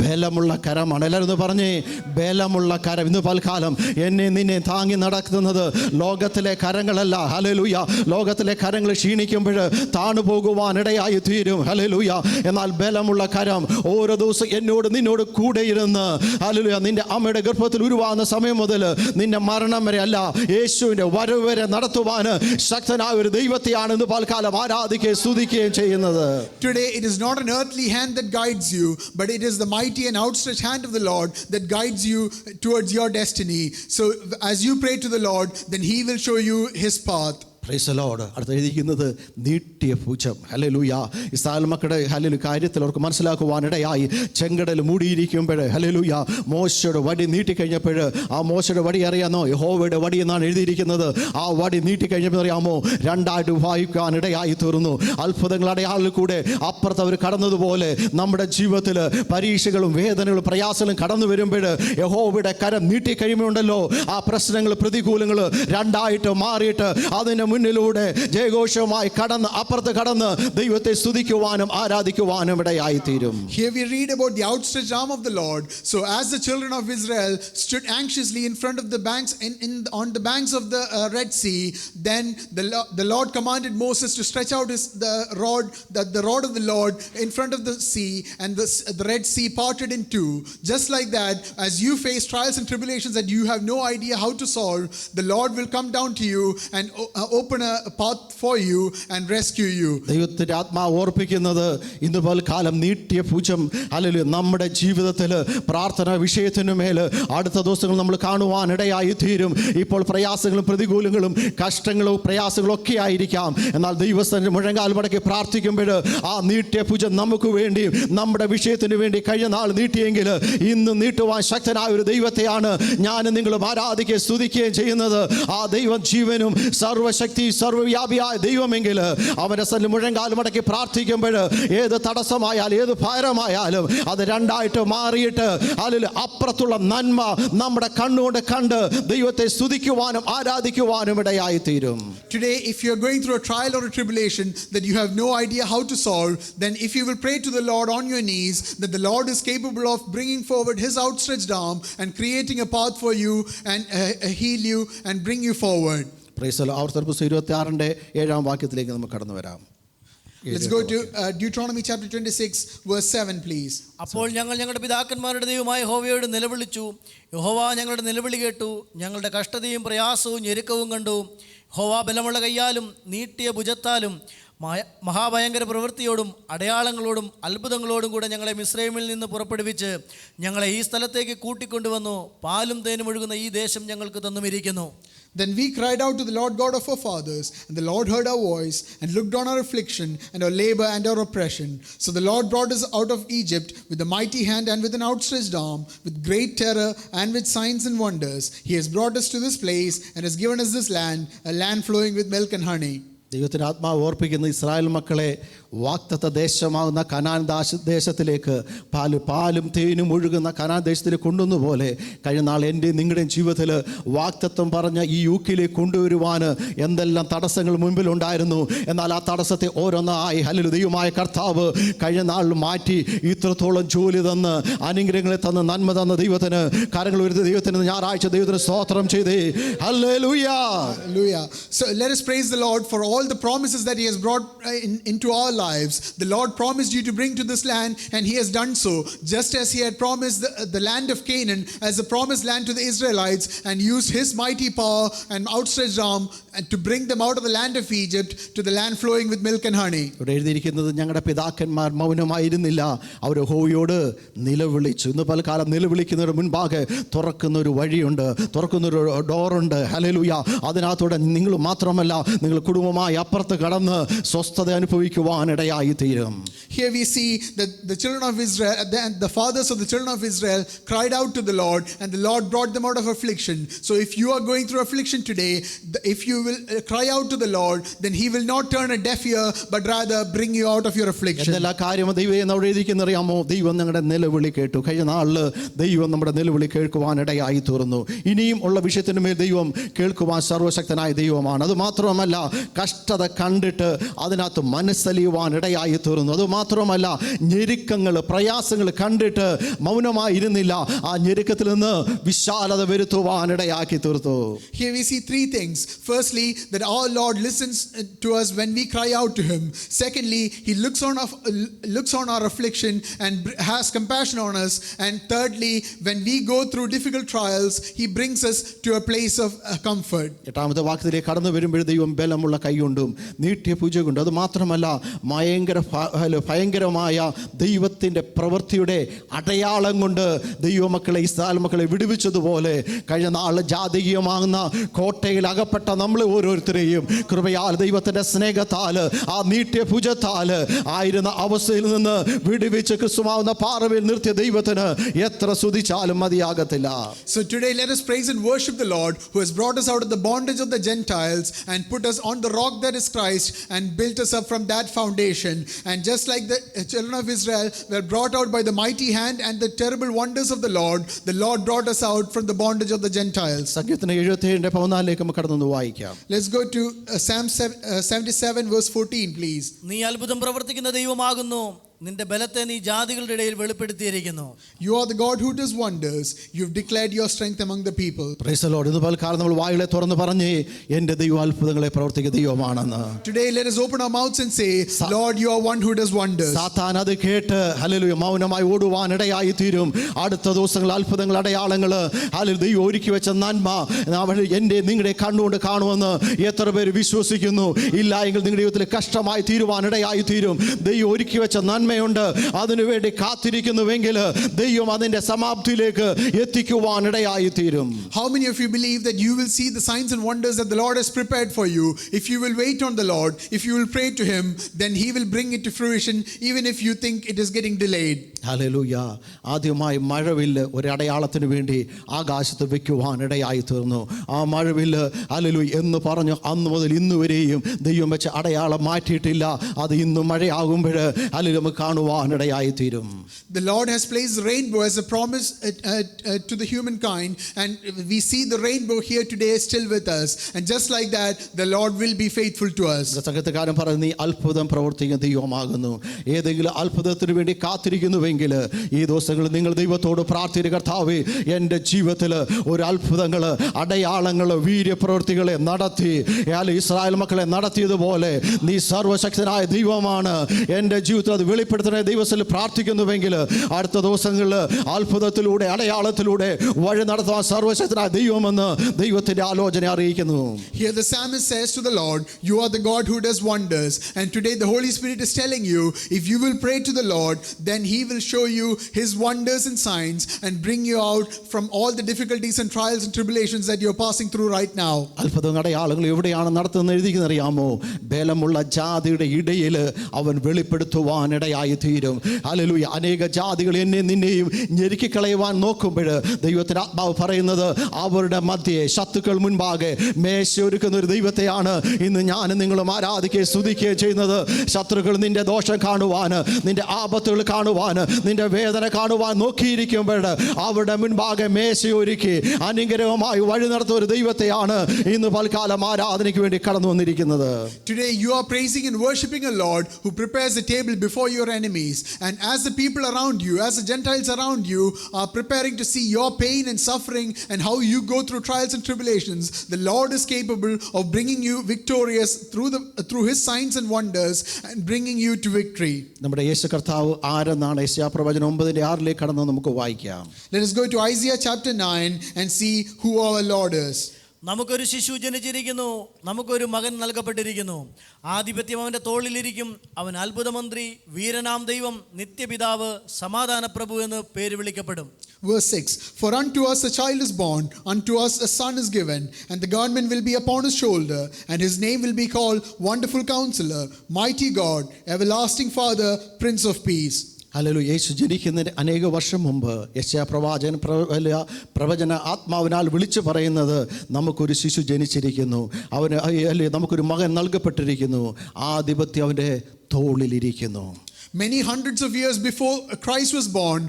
ബലമുള്ള കരമാണ്. എല്ലാവരും പറഞ്ഞേ, ബലമുള്ള കരം. ഇന്ന് പൽക്കാലം എന്നെ നിന്നെ താങ്ങി നടത്തുന്നത് ലോകത്തിലെ കരങ്ങളല്ല. ഹല്ലേലൂയ. ലോകത്തിലെ കരങ്ങൾ ക്ഷീണിക്കുമ്പോൾ താണു പോകുവാൻ ഇടയായി തീരും. ഹല്ലേലൂയ. എന്നാൽ ബലമുള്ള കരം ഓരോ ദിവസം എന്നോട് നിന്നോട് കൂടെ ഇരുന്ന്, ഹല്ലേലൂയ, നിന്റെ അമ്മയുടെ ഗർഭത്തിൽ ഉരുവാകുന്ന സമയം മുതൽ നിന്റെ മരണം വരെ അല്ല, യേശുവിന്റെ വരവ് വരെ നടത്തുവാൻ ശക്തനായ ഒരു ദൈവത്തെയാണ് ഇന്ന് പൽക്കാലം ആരാധിക്കുകയും സ്തുതിക്കുകയും ചെയ്യുന്നത്. Today it is not an earthly hand that guides you, but it is the mighty and outstretched hand of the Lord that guides you towards your destiny. So as you pray to the Lord, then he will show you his path. Price the Lord. അടുത്ത് എഴുതിയിരിക്കുന്നത് നീട്ടിയ ഭുജം. Hallelujah. Israel മക്കളുടെ hallelujah കാര്യത്തിൽ അവർക്ക് മനസ്സിലാക്കുവാനിടയായി ചെങ്കടൽ മൂടിയിരിക്കുമ്പോൾ, hallelujah, മോശയുടെ വടി നീട്ടിക്കഴിഞ്ഞപ്പോൾ, ആ മോശയുടെ വടി അറിയാമോ? യഹോവയുടെ വടി എന്നാണ് എഴുതിയിരിക്കുന്നത്. ആ വടി നീട്ടിക്കഴിഞ്ഞപ്പോൾ അറിയാമോ, രണ്ടായിട്ട് വായിക്കാനിടയായി തീർന്നു. അത്ഭുതങ്ങൾ അടയാളിൽ കൂടെ അപ്പുറത്ത് അവർ കടന്നതുപോലെ നമ്മുടെ ജീവിതത്തിൽ പരീക്ഷകളും വേദനകളും പ്രയാസങ്ങളും കടന്നു വരുമ്പോൾ യഹോവയുടെ കരം നീട്ടിക്കഴിയുമ്പോണ്ടല്ലോ, ആ പ്രശ്നങ്ങൾ പ്രതികൂലങ്ങൾ രണ്ടായിട്ട് മാറിയിട്ട് അതിന് മുന്നിലൂടെ ജയഘോഷമായി കടന്ന് അപ്പുറത്ത് കടന്ന് ദൈവത്തെ സ്തുതിക്കുവാനും ആരാധിക്കുവാനും ഇടയായി തീരും. Here we read about the outstretched arm of the Lord. So as the children of Israel stood anxiously in front of the banks on the banks of the Red Sea, then the Lord commanded Moses to stretch out the rod of the Lord in front of the sea, and the Red Sea parted in two. Just like that, as you face trials and tribulations that you have no idea how to solve, the Lord will come down to you and open a path for you and rescue you. ദൈവത്തിന്റെ ആത്മാവ് ഓർപ്പിക്കുന്നത് ഇന്ന് പൽക്കാലം നീട്ടിയ ഭുജം, hallelujah, നമ്മുടെ ജീവിതത്തിൽ പ്രാർത്ഥന വിഷയത്തിനു മേൽ അടുത്ത ദിവസങ്ങൾ നമ്മൾ കാണുവാൻ ഇടയായി തീരും. ഇപ്പോൾ പ്രയാസങ്ങളും പ്രതികൂലങ്ങളും കഷ്ടങ്ങളും പ്രയാസങ്ങളും ഒക്കെ ആയിരിക്കാം. എന്നാൽ ദൈവസ്ഥന്റെ മുഴങ്കാൽ മടക്കി പ്രാർത്ഥിക്കുമ്പോൾ ആ നീട്ടിയ ഭുജം നമുക്ക് വേണ്ടി നമ്മുടെ വിഷയത്തിന് വേണ്ടി കഴിഞ്ഞ നാൾ നീട്ടിയെങ്കിൽ ഇന്ന് നീട്ടുവാൻ ശക്തനായ ഒരു ദൈവത്തെയാണ് ഞാനും നിങ്ങളും ആരാധിക്കുകയും സ്തുതിക്കുകയും ചെയ്യുന്നത്. ആ ദൈവം ജീവനും സർവശക്തി സർവ്വവ്യാപിയായ ദൈവമെങ്കിൽ അവന്റെ സന്നിധിയിൽ മുഴങ്കാൽ മടക്കി പ്രാർത്ഥിക്കുമ്പോൾ ഏത് തടസ്സമായാലും ഏത് ഭാരമായാലും അത് രണ്ടായിട്ട് മാറിയിട്ട് അതിൽ അപ്പുറത്തുള്ള നന്മ നമ്മുടെ കണ്ണുകൊണ്ട് കണ്ട് ദൈവത്തെ സ്തുതിക്കുവാനും ആരാധിക്കുവാനും ഇടയായി തീരും. Today, if you are going through a trial or a tribulation that you have no idea how to solve, then if you will pray to the Lord on your knees, that the Lord is capable of bringing forward his outstretched arm and creating a path for you and heal you and bring you forward. Price the Lord. ആവർത്തന പുസ്തകം 26-7 വാക്യത്തിലേക്ക് നമുക്ക് കടന്നു വരാം. Let's go to Deuteronomy chapter 26 verse 7 please. അപ്പോൾ ഞങ്ങൾ ഞങ്ങളുടെ പിതാക്കന്മാരുടെ ദൈവമായ യഹോവയോട് നിലവിളിച്ചു. യഹോവ ഞങ്ങളുടെ നിലവിളി കേട്ടു. ഞങ്ങളുടെ കഷ്ടതയും പ്രയാസവും ഞെരുക്കവും കണ്ടു. യഹോവ ബലമുള്ള കയ്യാലും നീട്ടിയ ഭുജത്താലും മഹാഭയങ്കര പ്രവൃത്തിയോടും അടയാളങ്ങളോടും അത്ഭുതങ്ങളോടും കൂടെ ഞങ്ങളെ മിസ്രൈമിൽ നിന്ന് പുറപ്പെടുവിച്ച് ഞങ്ങളെ ഈ സ്ഥലത്തേക്ക് കൂട്ടിക്കൊണ്ടുവന്നു. പാലും തേനും ഒഴുകുന്ന ഈ ദേശം ഞങ്ങൾക്ക് തന്നുമിരിക്കുന്നു. Then we cried out to the Lord God of our fathers, and the Lord heard our voice and looked on our affliction and our labor and our oppression. So the Lord brought us out of Egypt with a mighty hand and with an outstretched arm, with great terror and with signs and wonders. He has brought us to this place and has given us this land, a land flowing with milk and honey. ദൈവത്തിൻ്റെ ആത്മാവ് ഓർപ്പിക്കുന്ന Israel മക്കളെ വാഗ്ദത്ത ദേശമാകുന്ന Canaan ദേശത്തിലേക്ക് പാലും തേനും ഒഴുകുന്ന Canaan ദേശത്തിലേക്ക് കൊണ്ടുവന്നപോലെ കഴിഞ്ഞ നാൾ എൻ്റെയും നിങ്ങളുടെയും ജീവിതത്തിൽ വാഗ്ദത്തം പറഞ്ഞ ഈ യൂക്കിലേക്ക് കൊണ്ടുവരുവാൻ എന്തെല്ലാം തടസ്സങ്ങൾ മുൻപിലുണ്ടായിരുന്നു. എന്നാൽ ആ തടസ്സത്തെ ഓരോന്നായി ഹല്ലേലൂയ ദൈവമായ കർത്താവ് കഴിഞ്ഞ നാളിൽ മാറ്റി ഇത്രത്തോളം ജോലി തന്ന് അനുഗ്രഹങ്ങളെ തന്ന് നന്മ തന്ന ദൈവത്തിന് കരങ്ങൾ ഉയർത്തി ദൈവത്തിന് ഞായറാഴ്ച ദൈവത്തിന് സ്തോത്രം ചെയ്തേ. Hallelujah. Hallelujah. So let us praise the Lord for all the promises that he has brought into our lives. The Lord promised you to bring to this land, and he has done so, just as he had promised the land of Canaan as a promised land to the Israelites, and used his mighty power and outstretched arm and to bring them out of the land of Egypt to the land flowing with milk and honey. ഇവിടെ എഴുതിയിരിക്കുന്നത് ഞങ്ങളുടെ പിതാക്കന്മാർ മൗനമായിരുന്നില്ല, അവർ യഹോവയോട് നിലവിളിച്ചു. ഇന്ന് പലകാലം നിലവിളിക്കുന്നതിന് മുൻപാകെ തുറക്കുന്നൊരു വഴിയുണ്ട്, തുറക്കുന്നൊരു ഡോറുണ്ട്. Hallelujah. അതിനകത്തൂടെ നിങ്ങൾ മാത്രമല്ല നിങ്ങൾ കുടുംബമായി അപ്പുറത്ത് കടന്ന് സ്വസ്ഥത അനുഭവിക്കുവാൻ ഇടയായി തീരും. Here we see that the children of Israel, the fathers of the children of Israel cried out to the Lord, and the Lord brought them out of affliction. So if you are going through affliction today, if you will cry out to the Lord, then He will not turn a deaf ear, but rather bring you out of your affliction. എന്തെല്ലാ കാര്യം ദൈവം എന്നോട് എഴുതിക്കുന്നറിയാമോ? ദൈവം നിങ്ങളുടെ നിലവിളി കേട്ടു. കഴിഞ്ഞ നാളില് ദൈവം നമ്മുടെ നിലവിളി കേൾക്കുവാൻ ഇടയായി തീർന്നു. ഇനിയും ഉള്ള വിഷയത്തിന് മേൽ ദൈവം കേൾക്കുവാൻ സർവശക്തനായ ദൈവമാണ്. അതുമാത്രമല്ല, കഷ്ടത കണ്ടിട്ട് അതിനകത്ത് മനസ്സലിയുവാൻ ഇടയായി തീർന്നു. അതുമാത്രമല്ല, ഞെരുക്കങ്ങൾ പ്രയാസങ്ങൾ കണ്ടിട്ട് മൗനമായിരുന്നില്ല. ആ ഞെരുക്കത്തിൽ നിന്ന് വിശാലത വരുത്തുവാൻ ഇടയാക്കി തീർത്തു. Here we see three things. Firstly, that our Lord listens to us when we cry out to Him. Secondly, He looks on our affliction and has compassion on us. And thirdly, when we go through difficult trials, He brings us to a place of comfort. എട്ടാമത്തെ വാക്യത്തിലേക്ക് കടന്നു വരുമ്പോൾ ദൈവം ബലമുള്ള കൈകൊണ്ടും നീട്ടിയ ഭുജം കൊണ്ടും, അത് മാത്രമല്ല ഭയങ്കരമായ ദൈവത്തിൻ്റെ പ്രവൃത്തിയുടെ അടയാളം കൊണ്ട് ദൈവമക്കളെ ഇസ്രായേൽ മക്കളെ വിടുവിച്ചതുപോലെ കഴിഞ്ഞ നാൾ ജാതകീയമാകുന്ന കോട്ടയിൽ അകപ്പെട്ട നമ്മൾ ഓരോരുത്തരെയും കൃപയാൽ ദൈവത്തിൻ്റെ സ്നേഹത്താൽ ആ നീട്ടിയ ഭുജത്താൽ ആയിരുന്ന അവസ്ഥയിൽ നിന്ന് വിടുവിച്ച് ക്രിസ്തുവാകുന്ന പാറയിൽ നിർത്തിയ ദൈവത്തിന് എത്ര സ്തുതിച്ചാലും മതിയാകത്തില്ല. So today let us praise and worship the Lord who has brought us out of the bondage of the Gentiles and put us on the rock that is Christ and built us up from that foundation. And just like the children of Israel were brought out by the mighty hand and the terrible wonders of the Lord brought us out from the bondage of the Gentiles. സങ്കീർത്തനം 77:14 നമുക്ക് കടന്നു വായിക്കാം. Let's go to Psalm 77 verse 14 please. നീ അത്ഭുതം പ്രവർത്തിക്കുന്ന ദൈവമാകുന്നു, നിന്റെ ബലത്തെ നീ ജാതികളുടെ ഇടയിൽ വെളിപ്പെടുത്തിയിരിക്കുന്നു. You are the God who does wonders. You've declared your strength among the people. Praise the Lord. ഇതുപോലെ കാരണം നമ്മൾ വായുകളെ തുറന്ന് പറഞ്ഞ് എൻ്റെ ദൈവം അത്ഭുതങ്ങളെ പ്രവർത്തിക്കുന്ന ദൈവമാണെന്ന്. Today let us open our mouths and say, Lord, you are one who does wonders. സാത്താൻ അത് കേട്ട് ഹല്ലേലൂയ മൗനമായി ഓടുവാൻ ഇടയായി തീരും. അടുത്ത ദിവസങ്ങൾ അത്ഭുതങ്ങൾ അടയാളങ്ങൾ ഹല്ലേലൂയ ദൈവം ഒരുക്കി വെച്ച നന്മ എൻ്റെ നിങ്ങളുടെ കണ്ണുകൊണ്ട് കാണുമെന്ന് എത്ര പേര് വിശ്വസിക്കുന്നു? ഇല്ല എങ്കിൽ നിങ്ങളുടെ ജീവിതത്തിൽ കഷ്ടമായി തീരുവാൻ ഇടയായി തീരും. ദൈവം ഒരുക്കി വെച്ച നന്മ അതിനുവേണ്ടി കാത്തിരിക്കുന്നുവെങ്കിൽ ദൈവം അതിന്റെ സമാപ്തിയിലേക്ക് എത്തിക്കുവാൻ ഇടയായി തീരും. How many of you believe that you will see the signs and wonders that the Lord has prepared for you if you will wait on the Lord, if you will pray to Him, then He will bring it to fruition even if you think it is getting delayed. Hallelujah. ആദ്യമായി മഴവില്ല് ഒരു അടയാളത്തിന് വേണ്ടി ആകാശത്ത് വെക്കുവാൻ ഇടയായി തീർന്നു. ആ മഴവില്ല് hallelujah എന്ന് പറഞ്ഞു അന്ന് മുതൽ ഇന്ന് വരെയും ദൈവം വെച്ച അടയാളം മാറ്റിയിട്ടില്ല. അത് ഇന്ന് മഴയാകുമ്പോൾ ഹല്ലേലൂയ കാണുവാൻ ഇടയായി തീരും. The Lord has placed the rainbow as a promise to the humankind, and we see the rainbow here today still with us, and just like that the Lord will be faithful to us. സംഗീതക്കാരൻ പറഞ്ഞു, നീ അത്ഭുതം പ്രവർത്തിക്കുന്ന ദൈവമാകുന്നു. ഏതെങ്കിലും അത്ഭുതത്തിന് വേണ്ടി കാത്തിരിക്കുന്നുവെങ്കിൽ ഈ ദിവസങ്ങളിൽ നിങ്ങൾ ദൈവത്തോട് പ്രാർത്ഥിക്കുക, കർത്താവേ എൻ്റെ ജീവിതത്തിൽ ഒരു അത്ഭുതങ്ങൾ അടയാളങ്ങൾ വീര്യപ്രവൃത്തികളെ നടത്തി ഇസ്രായേൽ മക്കളെ നടത്തിയതുപോലെ നീ സർവശക്തനായ ദൈവമാണ്. എൻ്റെ ജീവിതത്തിൽ അത് വെളിപ്പെടുത്തുന്ന ദൈവത്തിൽ പ്രാർത്ഥിക്കുന്നുവെങ്കിൽ അടുത്ത ദിവസങ്ങളിൽ അത്ഭുതത്തിലൂടെ അടയാളത്തിലൂടെ വഴി നടത്താൻ സർവശക്തനായ ദൈവമെന്ന് ദൈവത്തിന്റെ ആലോചന അറിയിക്കുന്നു. Here the psalmist says to the Lord, you are the God who does wonders. And today the Holy Spirit is telling you, if you will pray to the Lord, then He will show you His wonders and signs and bring you out from all the difficulties and trials and tribulations that you're passing through right now. അത്ഭുതം അടയാളങ്ങൾ എവിടെയാണ് നടത്തുന്നത് എഴുതിക്കുന്നറിയാമോ? ബലമുള്ള ജാതിയുടെ ഇടയിൽ അവൻ വെളിപ്പെടുത്തുവാൻ ഇടയായി തീരും. ഹല്ലേലൂയ. അനേക ജാതികൾ എന്നെ നിന്നെയും ഞെരുക്കിക്കളയുവാൻ നോക്കുമ്പോൾ ദൈവത്തിന്റെ ആത്മാവ് പറയുന്നത് അവരുടെ മധ്യേ ശത്രുക്കൾ മുൻപാകെ മേശ ഒരുക്കുന്ന ഒരു ദൈവത്തെയാണ് ഇന്ന് ഞാനും നിങ്ങളും ആരാധിക്കുകയും സ്തുതിക്കുകയും ചെയ്യുന്നത്. ശത്രുക്കൾ നിന്റെ ദോഷം കാണുവാൻ, നിന്റെ ആപത്തുകൾ കാണുവാൻ, നിന്റെ വേദന കാണുവാൻ നോക്കിയിരിക്കുമ്പോൾ അവരുടെ മുൻപാകെ മേശയൊരുക്കി അനുഗ്രഹമായി വഴി നടത്തുന്ന ഒരു ദൈവത്തെയാണ് ഇന്ന് പൽക്കാലം ആരാധനയ്ക്ക് വേണ്ടി കടന്നു വന്നിരിക്കുന്നത്. Today you are praising and worshiping a Lord who prepares the table before your enemies, and as the people around you, as the Gentiles around you are preparing to see your pain and suffering and how you go through trials and tribulations, the Lord is capable of bringing you victorious through His signs and wonders and bringing you to victory. നമ്മുടെ യേശു കർത്താവ് ആരെന്നാണ് യെശയ്യാപ്രവചനം 9:6 കടന്ന് നമുക്ക് വായിക്കാം. Let us go to Isaiah chapter 9 and see who our Lord is. നമുക്കൊരു ശിശു ജനിച്ചിരിക്കുന്നു, നമുക്കൊരു മകൻ നൽകപ്പെട്ടിരിക്കുന്നു. ആധിപത്യം അവൻ്റെ തോളിലിരിക്കും. അവൻ അത്ഭുതമന്ത്രി, വീരനാം ദൈവം, നിത്യപിതാവ്, സമാധാന പ്രഭു എന്ന് പേര് വിളിക്കപ്പെടും. Verse 6, for unto us a child is born, unto us a son is given, and the government will be upon his shoulder, and his name will be called Wonderful Counselor, Mighty God, Everlasting Father, Prince of Peace. Hallelujah. Yeshu ജനിക്കുന്നതിന് അനേക വർഷം മുമ്പ് യെശയ്യാ പ്രവചന ആത്മാവിനാൽ വിളിച്ചു പറയുന്നത് നമുക്കൊരു ശിശു ജനിച്ചിരിക്കുന്നു, അവന് നമുക്കൊരു മകൻ നൽകപ്പെട്ടിരിക്കുന്നു, ആധിപത്യം അവൻ്റെ തോളിലിരിക്കുന്നു. Many hundreds of years before Christ was born,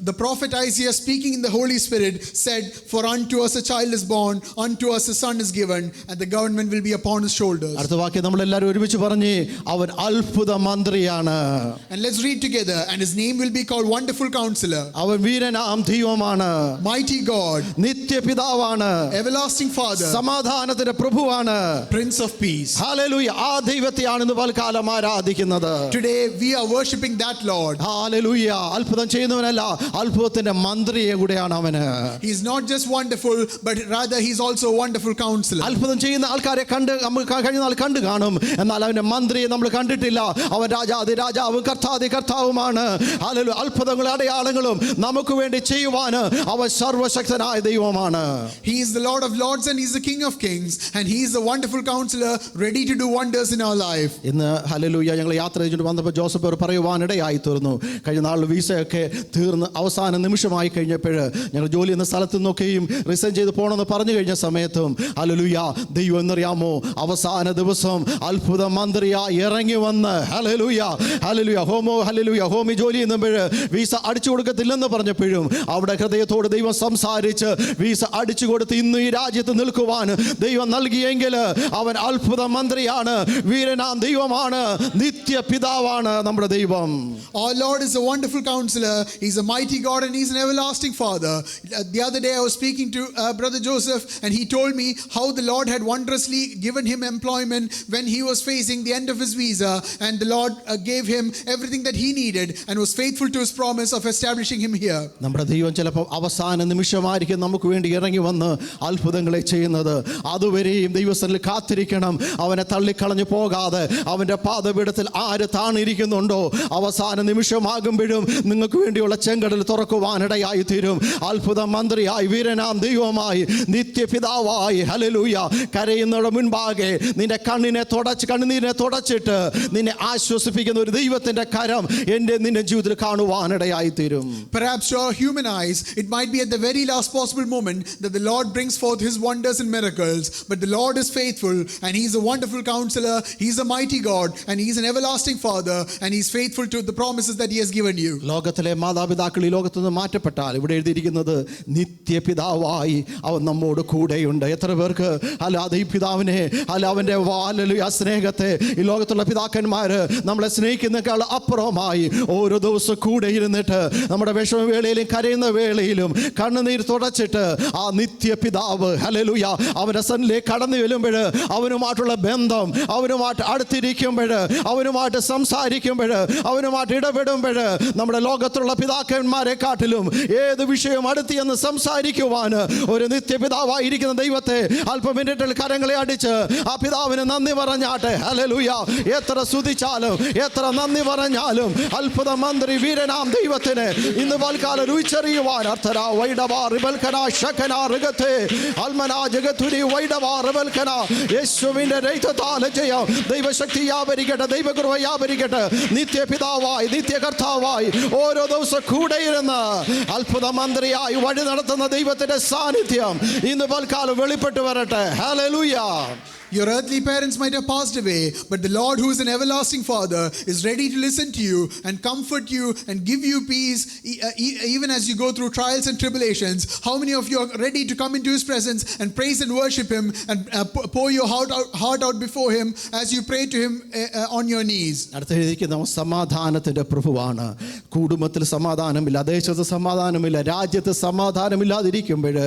the prophet Isaiah, speaking in the Holy Spirit, said, for unto us a child is born, unto us a son is given, and the government will be upon his shoulders. അടുത്ത വാക്യം നമ്മൾ എല്ലാവരും ഒരുമിച്ച് പറഞ്ഞ്, അവൻ അത്ഭുത മന്ത്രിയാണ്. And let's read together. And his name will be called Wonderful Counselor, അവൻ വീരനാം ദൈവമാണ്, Mighty God, നിത്യപിതാവാണ്, Everlasting Father, സമാധാനത്തിന്റെ പ്രഭുവാണ്, Prince of Peace. ഹല്ലേലൂയ. ആ ദൈവത്തെയാണ് ഇന്ന് പൽക്കാലം ആരാധിക്കുന്നത്. Today we are worshiping that Lord. Hallelujah. അത്ഭുതം ചെയ്യുന്നവനല്ല, അത്ഭുതത്തിന്റെ മന്ത്രിയെ കൂടെയാണ് അവന്. He is not just wonderful, but rather he is also a wonderful counselor. അത്ഭുതം ചെയ്യുന്ന ആൾക്കാരെ കഴിഞ്ഞ നാൾ കണ്ടു കാണും, എന്നാൽ അവന്റെ മന്ത്രിയെ നമ്മൾ കണ്ടിട്ടില്ല. അവൻ രാജാതി രാജാവും കർത്താതി കർത്താവുമാണ്. ഹല്ലേലൂയ. അത്ഭുതങ്ങളും അടയാളങ്ങളും നമുക്ക് വേണ്ടി ചെയ്യുവാൻ അവൻ സർവശക്തനായ ദൈവമാണ്. He is the Lord of Lords and he is the King of Kings, and he is the wonderful counselor, ready to do wonders in our life. ഇന്ന് ഹല്ലേലൂയ ഞങ്ങൾ യാത്ര ചെയ്തിട്ട് വന്നപ്പോൾ ജോസഫ് പറയുവാനിടയായി തീർന്നു. കഴിഞ്ഞ നാൾ വിസയൊക്കെ തീർന്ന് അവസാന നിമിഷമായി കഴിഞ്ഞപ്പോൾ ഞങ്ങൾ ജോലി ചെയ്യുന്ന സ്ഥലത്തു നിന്നൊക്കെയും റിസൈൻ ചെയ്ത് പോകണമെന്ന് പറഞ്ഞു കഴിഞ്ഞ സമയത്തും ഹല്ലേലൂയ, ദൈവം എന്നറിയാമോ, അവസാന ദിവസം അത്ഭുത മന്ത്രിയായി ഇറങ്ങി വന്ന് ഹല്ലേലൂയ ഹല്ലേലൂയ ഹോമി ജോലി ചെയ്യുമ്പോൾ വിസ അടിച്ചു കൊടുക്കത്തില്ലെന്ന് പറഞ്ഞപ്പോഴും അവിടെ ഹൃദയത്തോട് ദൈവം സംസാരിച്ച് വിസ അടിച്ചു കൊടുത്ത് ഇന്ന് ഈ രാജ്യത്ത് നിൽക്കുവാൻ ദൈവം നൽകിയെങ്കിൽ അവൻ അത്ഭുത മന്ത്രിയാണ്, വീരനാം ദൈവമാണ്, നിത്യപിതാവാണ് നമ്മുടെ ദൈവം. Our Lord is a wonderful counselor. He's a mighty God and he's an everlasting Father. The other day I was speaking to Brother Joseph, and he told me how the Lord had wondrously given him employment when he was facing the end of his visa, and the Lord gave him everything that he needed and was faithful to his promise of establishing him here. നമ്മുടെ ദൈവം ചിലപ്പോൾ അവസാന നിമിഷമായിരിക്കും നമുക്ക് വേണ്ടി ഇറങ്ങി വന്ന് അത്ഭുതങ്ങളെ ചെയ്യുന്നത്. അതുവരെയും ദൈവസ്ഥലിൽ കാത്തിരിക്കണം. അവനെ തള്ളിക്കളഞ്ഞു പോകാതെ അവൻ്റെ പാദപീഠത്തിൽ ആര് താണിരിക്കുന്നുണ്ടോ അവസാന നിമിഷമാകുമ്പോഴും നിങ്ങൾക്ക് വേണ്ടിയുള്ള ചെങ്കടൽ തുറക്കുവാനിടയായി തീരും. അത്ഭുത മന്ത്രിയായി, വീരനാം ദൈവമായി, നിത്യപിതാവായി ഹല്ലേലൂയ കരയുന്നവരുടെ മുൻപാകെ നിന്റെ കണ്ണുനീരിനെ തുടച്ചിട്ട് നിന്നെ ആശ്വസിപ്പിക്കുന്ന ഒരു ദൈവത്തിന്റെ കരം നിന്റെ ജീവിതത്തിൽ കാണുവാനിടയായി തീരും. Perhaps to our human eyes it might be at the very last possible moment that the Lord brings forth his wonders and miracles, but the Lord is faithful, and he is a wonderful counselor, he is a mighty God, and he is an everlasting Father, and he is faithful to the promises that he has given you. ലോകത്തിലെ മാതാപിതാക്കൾ ഈ ലോകത്ത് നിന്ന് മാറ്റപ്പെട്ടാൽ ഇവിടെ എഴുതിയിരിക്കുന്നത് നിത്യപിതാവായി അവൻ നമ്മോട് കൂടെയുണ്ട്. എത്ര പേർക്ക് അല്ലാതെ ഈ പിതാവിനെ അവൻ്റെ ആ സ്നേഹത്തെ ഈ ലോകത്തുള്ള പിതാക്കന്മാർ നമ്മളെ സ്നേഹിക്കുന്നേക്കാൾ അപ്പുറമായി ഓരോ ദിവസവും കൂടെ ഇരുന്നിട്ട് നമ്മുടെ വിഷമവേളയിലും കരയുന്ന വേളയിലും കണ്ണുനീർ തുടച്ചിട്ട് ആ നിത്യപിതാവ് ഹല്ലേലൂയ അവൻ്റെ സന്നിധിയിലേക്ക് കടന്നു ചെല്ലുമ്പോൾ അവനുമായിട്ടുള്ള ബന്ധം, അവനുമായിട്ട് അടുത്തിരിക്കുമ്പോൾ, അവനുമായിട്ട് സംസാരിക്കുമ്പോൾ, അവനുമായിട്ട് ഇടപെടുമ്പോൾ നമ്മുടെ ലോകത്തുള്ള പിതാക്കന്മാരെ കാട്ടിലും ഏത് വിഷയം അടുത്ത് എന്ന് സംസാരിക്കുവാൻ ഒരു നിത്യപിതാവായിരിക്കുന്ന ദൈവത്തെ അല്പം മിനിറ്റിൽ കരങ്ങളെ അടിച്ച് ആ പിതാവിന് നന്ദി പറഞ്ഞാട്ടെ. ഹല്ലേലൂയ. എത്ര സ്തുതിച്ചാലും എത്ര നന്ദി പറഞ്ഞാലും അത്ഭുത മന്ത്രി വീരനാം ദൈവത്തിന് ഇന്ന് പൽക്കാലം രുചിച്ചറിയുവാൻ അർത്ഥരാ വൈഡവാ റിബൽക്കന ശകന ഋഗത്തെ അൽമന ജഗതുരി വൈഡവാ റിബൽക്കന യേശുവിന്റെ രക്തത്താൽ ജയം ദൈവശക്തി വ്യാപരിക്കട്ടെ, ദൈവകൃപ വ്യാപരിക്കട്ടെ. നിത്യപിതാവായി, നിത്യകർത്താവായി ഓരോ ദിവസം കൂടെ ഇരുന്ന് അത്ഭുത മന്ത്രിയായി വഴി നടത്തുന്ന ദൈവത്തിന്റെ സാന്നിധ്യം ഇന്ന് പൽക്കാലം വെളിപ്പെട്ടു വരട്ടെ. Hallelujah. Your earthly parents might have passed away, but the Lord, who is an everlasting Father, is ready to listen to you and comfort you and give you peace even as you go through trials and tribulations. How many of you are ready to come into his presence and praise and worship him and pour your heart out before him as you pray to him on your knees? അടുത്ത എഴുതിയിരിക്കുന്ന സമാധാനത്തിന്റെ പ്രഭുവാണ്. കുടുംബത്തിൽ സമാധാനമില്ല, ദേശത്ത് സമാധാനമില്ല, രാജ്യത്ത് സമാധാനമില്ലാതിരിക്കുമ്പോൾ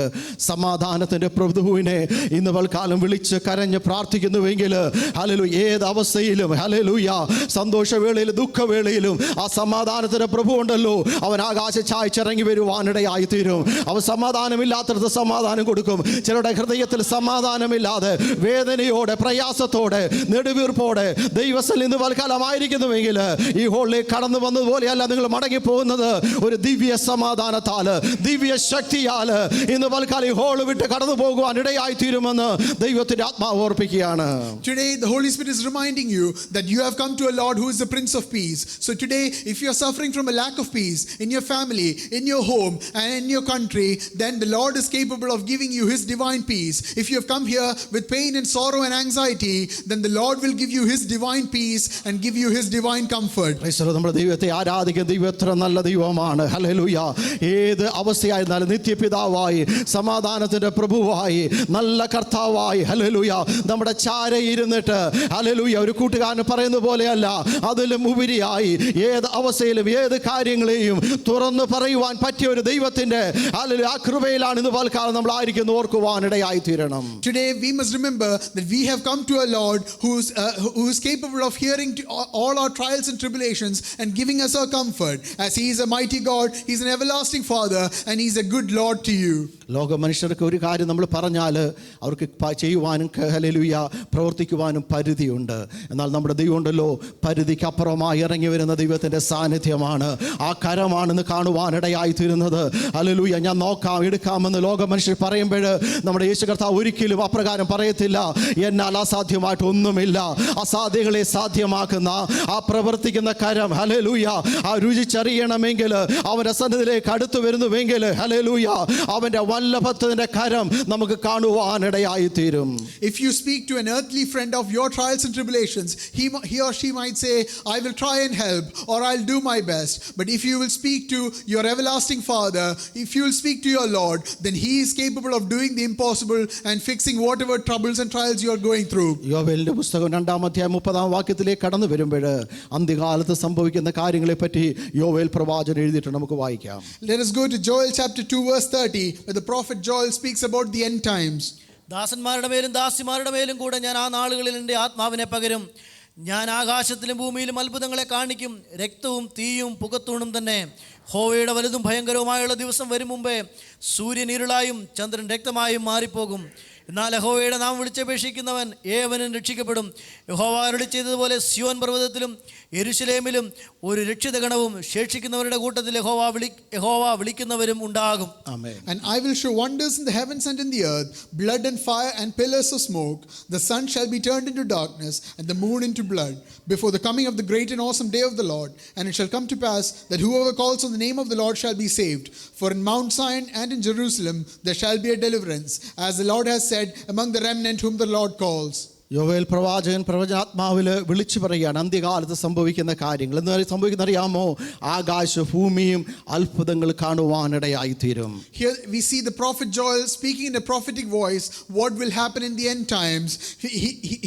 സമാധാനത്തിന്റെ പ്രഭുവിനെ ഇന്ന് പൽക്കാലം വിളിച്ച് കരഞ്ഞ് പ്രാർത്ഥിക്കുന്നുവെങ്കിൽ ഹല്ലേലൂയ ഏത് അവസ്ഥയിലും ഹല്ലേലൂയ സന്തോഷവേളയിലും ദുഃഖവേളയിലും ആ സമാധാനത്തിന്റെ പ്രഭു ഉണ്ടല്ലോ, അവൻ ആകാശ ചായ്ച്ചിറങ്ങി വരുവാനിടയായി തീരും. അവൻ സമാധാനമില്ലാത്തടത്ത് സമാധാനം കൊടുക്കും. ചിലരുടെ ഹൃദയത്തിൽ സമാധാനമില്ലാതെ വേദനയോടെ പ്രയാസത്തോടെ നെടുവീർപ്പോടെ ദൈവസ്ഥൽ ഇന്ന് തൽക്കാലമായിരിക്കുന്നുവെങ്കിൽ ഈ ഹോളിലേക്ക് കടന്നു വന്നതുപോലെയല്ല നിങ്ങൾ മടങ്ങിപ്പോകുന്നത്. ഒരു ദിവ്യ സമാധാനത്താൽ ദിവ്യ ശക്തിയാൽ ഇന്ന് തൽക്കാലം ഈ ഹോൾ വിട്ട് കടന്നു പോകുവാൻ ഇടയായി തീരുമെന്ന് ദൈവത്തിന്റെ ആത്മാവ് ഓർപ്പിക്കുകയാണ്. Today the Holy Spirit is reminding you that you have come to a Lord who is the Prince of Peace. So today if you are suffering from a lack of peace in your family, in your home and in your country, then the Lord is capable of giving you his divine peace. If you have come here with pain and sorrow and anxiety, then the Lord will give you his divine peace and give you his divine comfort. നമ്മുടെ ദൈവത്തെ ആരാധിക്കുന്ന ദൈവം എത്ര നല്ല ദൈവമാണ്. Hallelujah. ഏത് അവസ്ഥയായിരുന്നാലും നിത്യപിതാവായി സമാധാനത്തിന്റെ പ്രഭുവായി നല്ല കർത്താവായി ഹല്ലേലൂയ നമ്മുടെ ചാര ഇരുന്നിട്ട് ഹല്ലേലൂയ ഒരു കൂട്ടുകാരൻ പറയുന്ന പോലെയല്ല, അതിലും ഉപരിയായി ഏത് അവസ്ഥയിലും ഏത് കാര്യങ്ങളെയും തുറന്നു പറയുവാൻ പറ്റിയ ഒരു ദൈവത്തിന്റെ ഹല്ലേലൂയ ആ കൃപയിലാണ് ഇന്ന് പൽക്കാലം നമ്മൾ ആയിരിക്കുന്നു ഓർക്കുവാനിടയായി തീരണം. Today we must remember that we have come to a Lord who is capable of hearing to all our trials and tribulations and giving us our comfort. As he is a mighty God, he is an everlasting Father and he is a good Lord to you. ലോക മനുഷ്യർക്ക് ഒരു കാര്യം നമ്മൾ പറഞ്ഞാൽ അവർക്ക് ചെയ്യുവാനും hallelujah പ്രവർത്തിക്കുവാനും പരിധിയുണ്ട്. എന്നാൽ നമ്മുടെ ദൈവം ഉണ്ടല്ലോ പരിധിക്കപ്പുറമായി ഇറങ്ങി വരുന്ന ദൈവത്തിൻ്റെ സാന്നിധ്യമാണ്. ആ കരമാണെന്ന് കാണുവാനിടയായി തീരുന്നത്. ഹല്ലേലൂയ. ഞാൻ നോക്കാം എടുക്കാമെന്ന് ലോക മനുഷ്യർ പറയുമ്പോൾ നമ്മുടെ യേശു കർത്താവ് ഒരിക്കലും അപ്രകാരം പറയത്തില്ല. എന്നാൽ അസാധ്യമായിട്ട് ഒന്നുമില്ല. അസാധ്യങ്ങളെ സാധ്യമാക്കുന്ന ആ പ്രവർത്തിക്കുന്ന കരം ഹല്ലേലൂയ ആ രുചിച്ചറിയണമെങ്കിൽ അവൻ്റെ സന്നിധിയിലേക്ക് അടുത്തു വരുന്നുവെങ്കിൽ ഹല്ലേലൂയ അവൻ്റെ വല്ലഭത്വത്തിന്റെ കരം നമുക്ക് കാണുവാനിടയായി തീരും. If you speak to an earthly friend of your trials and tribulations, he or she might say, I will try and help, or I'll do my best. But if you will speak to your everlasting Father, if you will speak to your Lord, then he is capable of doing the impossible and fixing whatever troubles and trials you are going through. യോവേലിന്റെ പുസ്തകം 2:30 കടന്നു വരുമ്പോൾ അന്ത്യകാലത്ത് സംഭവിക്കുന്ന കാര്യങ്ങളെ പറ്റി യോവേൽ പ്രവാചകൻ എഴുതിയിട്ട് നമുക്ക് വായിക്കാം. Let us go to Joel chapter 2 verse 30, where the prophet Joel speaks about the end times. ദാസന്മാരുടെ മേലും ദാസിമാരുടെ മേലും കൂടെ ഞാൻ ആ നാളുകളിൽ എൻ്റെ ആത്മാവിനെ പകരും. ഞാൻ ആകാശത്തിലും ഭൂമിയിലും അത്ഭുതങ്ങളെ കാണിക്കും. രക്തവും തീയും പുകത്തൂണും തന്നെ. ഹോവയുടെ വലുതും ഭയങ്കരവുമായുള്ള ദിവസം വരും മുമ്പേ സൂര്യൻ ഇരുളായും ചന്ദ്രൻ രക്തമായും മാറിപ്പോകും. എന്നാൽ യഹോവയുടെ നാമം വിളിച്ചപേക്ഷിക്കുന്നവൻ ഏവനും രക്ഷിക്കപ്പെടും. യഹോവ അരുളി ചെയ്തതുപോലെ സിയോൻ പർവ്വതത്തിലും യെരൂശലേമിലും ഒരു രക്ഷിതഗണവും ശേഷിക്കുന്നവരുടെ കൂട്ടത്തിൽ യഹോവ വിളിക്കുന്നവരും ഉണ്ടാകും. And I will show wonders in the heavens and in the earth, blood and fire and pillars of smoke. The sun shall be turned into darkness and the moon into blood before the coming of the great and awesome day of the Lord. And it shall come to pass that whoever calls on the name of the Lord shall be saved. For in Mount Zion and in Jerusalem there shall be a deliverance, as the Lord has said, among the remnant whom the Lord calls. യോവേൽ പ്രവാചകൻ പ്രവചനാത്മാവിൽ വിളിച്ചു പറയുകയാണ് അന്ത്യകാലത്ത് സംഭവിക്കുന്ന കാര്യങ്ങൾ. എന്ന് സംഭവിക്കുന്ന അറിയാമോ? ആകാശ ഭൂമിയും അത്ഭുതങ്ങൾ കാണുവാനിടയായി തീരും. Here we see the prophet Joel speaking in a prophetic voice what will happen in the end times.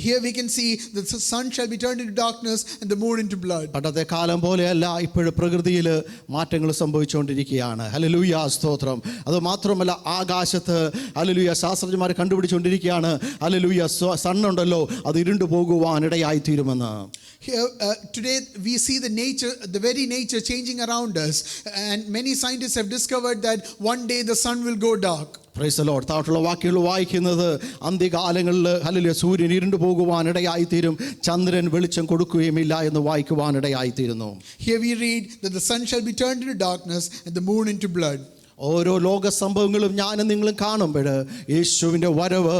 Here we can see that the sun shall be turned into darkness and the moon into blood. പണ്ടത്തെ കാലം പോലെയല്ല, ഇപ്പോഴും പ്രകൃതിയിൽ മാറ്റങ്ങൾ സംഭവിച്ചുകൊണ്ടിരിക്കുകയാണ്. Hallelujah, സ്തോത്രം. അത് മാത്രമല്ല ആകാശത്ത് ഹല്ലേലൂയ ശാസ്ത്രജ്ഞന്മാർ കണ്ടുപിടിച്ചുകൊണ്ടിരിക്കുകയാണ്. ഹല്ലേലൂയ സണ്ണുണ്ടല്ലോ അത് ഇരുണ്ടു പോകുവാനിടയായി തീരുമെന്ന്. Here today we see the very nature changing around us, and many scientists have discovered that one day the sun will go dark. Praise the Lord. താഴോട്ടുള്ള വാക്യങ്ങൾ വായിക്കുന്നത് അന്ത്യകാലങ്ങളിൽ ഹല്ലേലൂയ സൂര്യൻ ഇരുണ്ടു പോകുവാനിടയായി തീരും, ചന്ദ്രൻ വെളിച്ചം കൊടുക്കുകയുമില്ല എന്ന് വായിക്കുവാനിടയായി തീരുന്നു. Here we read that the sun shall be turned into darkness and the moon into blood. ഓരോ ലോക സംഭവങ്ങളും ഞാനും നിങ്ങളും കാണുമ്പോൾ യേശുവിൻ്റെ വരവ്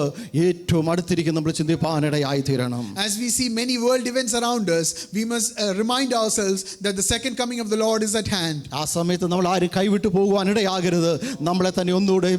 ഏറ്റവും അടുത്തിരിക്കുന്ന നമ്മൾ ചിന്തിപ്പാനിടയായി തീരണം. As we see many world events around us, we must remind ourselves that the second coming of the Lord is at hand. ആ സമയത്ത് നമ്മൾ ആരും കൈവിട്ടു പോകുവാനിടയാകരുത്. നമ്മളെ തന്നെ ഒന്നുകൂടെ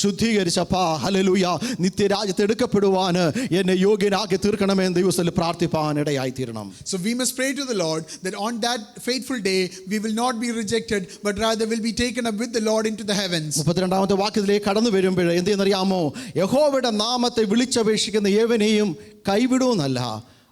ശുദ്ധീകരിച്ചപ്പാ ഹല്ലേലൂയ നിത്യരാജ്യത്ത് എടുക്കപ്പെടുവാൻ എന്നെ യോഗ്യനാക്കി തീർക്കണമെന്ന് ദൈവത്തിൽ പ്രാർത്ഥിപ്പാനിടയായി തീരണം. So we must pray to the Lord that on that fateful day we will not be rejected, but rather will be taken up with the Lord into the heavens. 32ാമത്തെ വാക്യത്തിലേക്ക് കടന്നു വരുമ്പോൾ എന്തെന്നറിയാമോ? യഹോവയുടെ നാമത്തെ വിളിച്ചപേക്ഷിക്കുന്ന ഏവനെയും കൈവിടുമെന്നല്ല,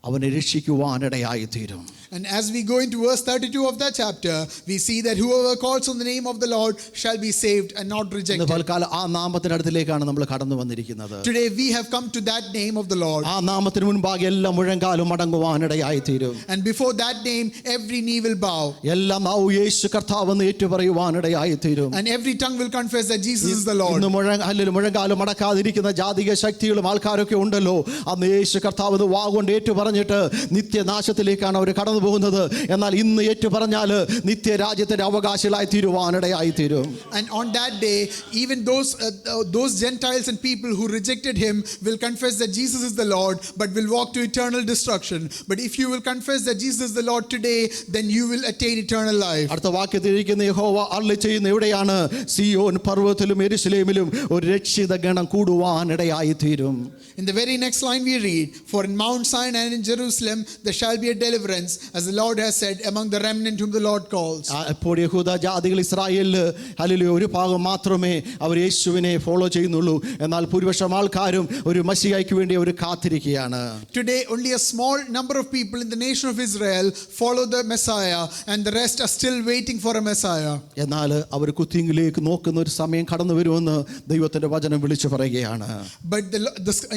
അവനെ രക്ഷിക്കുവാനിടയായി തീരും. And as we go into verse 32 of that chapter, we see that whoever calls on the name of the Lord shall be saved and not ഇന്ന് rejected. പൽക്കാലം ആ നാമത്തിനടുത്തിലേക്കാണ് നമ്മൾ കടന്നു വന്നിരിക്കുന്നത്. Today we have come to that name of the Lord. ആ നാമത്തിന് മുൻപാകെ എല്ലാ മുഴങ്കാലും മടങ്ങുവാനിടയായി തീരും. And before that name, every knee will bow. എല്ലാ നാവും യേശു കർത്താവെന്ന് ഏറ്റുപറയുവാനിടയായി തീരും. And every tongue will confess that Jesus is the Lord. ഇന്ന് മുഴങ്കാലും മടക്കാതിരിക്കുന്ന ജാതിക ശക്തികളും ആൾക്കാരൊക്കെ ഉണ്ടല്ലോ. അന്ന് യേശു കർത്താവ് വാഗൊണ്ട് ഏറ്റു പറഞ്ഞിട്ട് നിത്യനാശത്തിലേക്കാണ് അവർ കടന്നു പോകുന്നത്. എന്നാൽ ഇന്ന് ഏറ്റു പറഞ്ഞാൽ നിത്യരാജ്യത്തിന്റെ അവകാശികളായി തീരുവാനിടയായി തീരും. And on that day, even those Gentiles and people who rejected him will confess that Jesus is the Lord, but will walk to eternal destruction. But if you will confess that Jesus is the Lord today, then you will attain eternal life. അടുത്ത വാക്യത്തിലിരിക്കുന്ന യഹോവ അരുളിച്ചെയ്യുന്ന എവിടെയാണ്? സിയോൻ പർവ്വതത്തിലും യെരൂശലേമിലും ഒരു രക്ഷിത ഗണം കൂടുവാനിടയായി തീരും. In the very next line we read, for in Mount Zion and in Jerusalem there shall be a deliverance, as the Lord has said, among the remnant whom the Lord calls. ഇപ്പോൾ യഹൂദ ജാതികൾ ഇസ്രായേലില് hallelujah ഒരു ഭാഗം മാത്രമേ അവർ യേശുവിനെ follow ചെയ്യുന്നുള്ളൂ. എന്നാൽ ഭൂരിപക്ഷം ആൾക്കാരും ഒരു മശിഹായ്ക്ക് വേണ്ടി അവർ കാത്തിരിക്കുകയാണ്. Today only a small number of people in the nation of Israel follow the Messiah, and the rest are still waiting for a Messiah. എന്നാൽ അവർ കുത്തിങ്കിലേക്ക് നോക്കുന്ന ഒരു സമയം കടന്നു വരുമെന്ന് ദൈവത്തിന്റെ വചനം വിളിച്ചു പറയുകയാണ്. But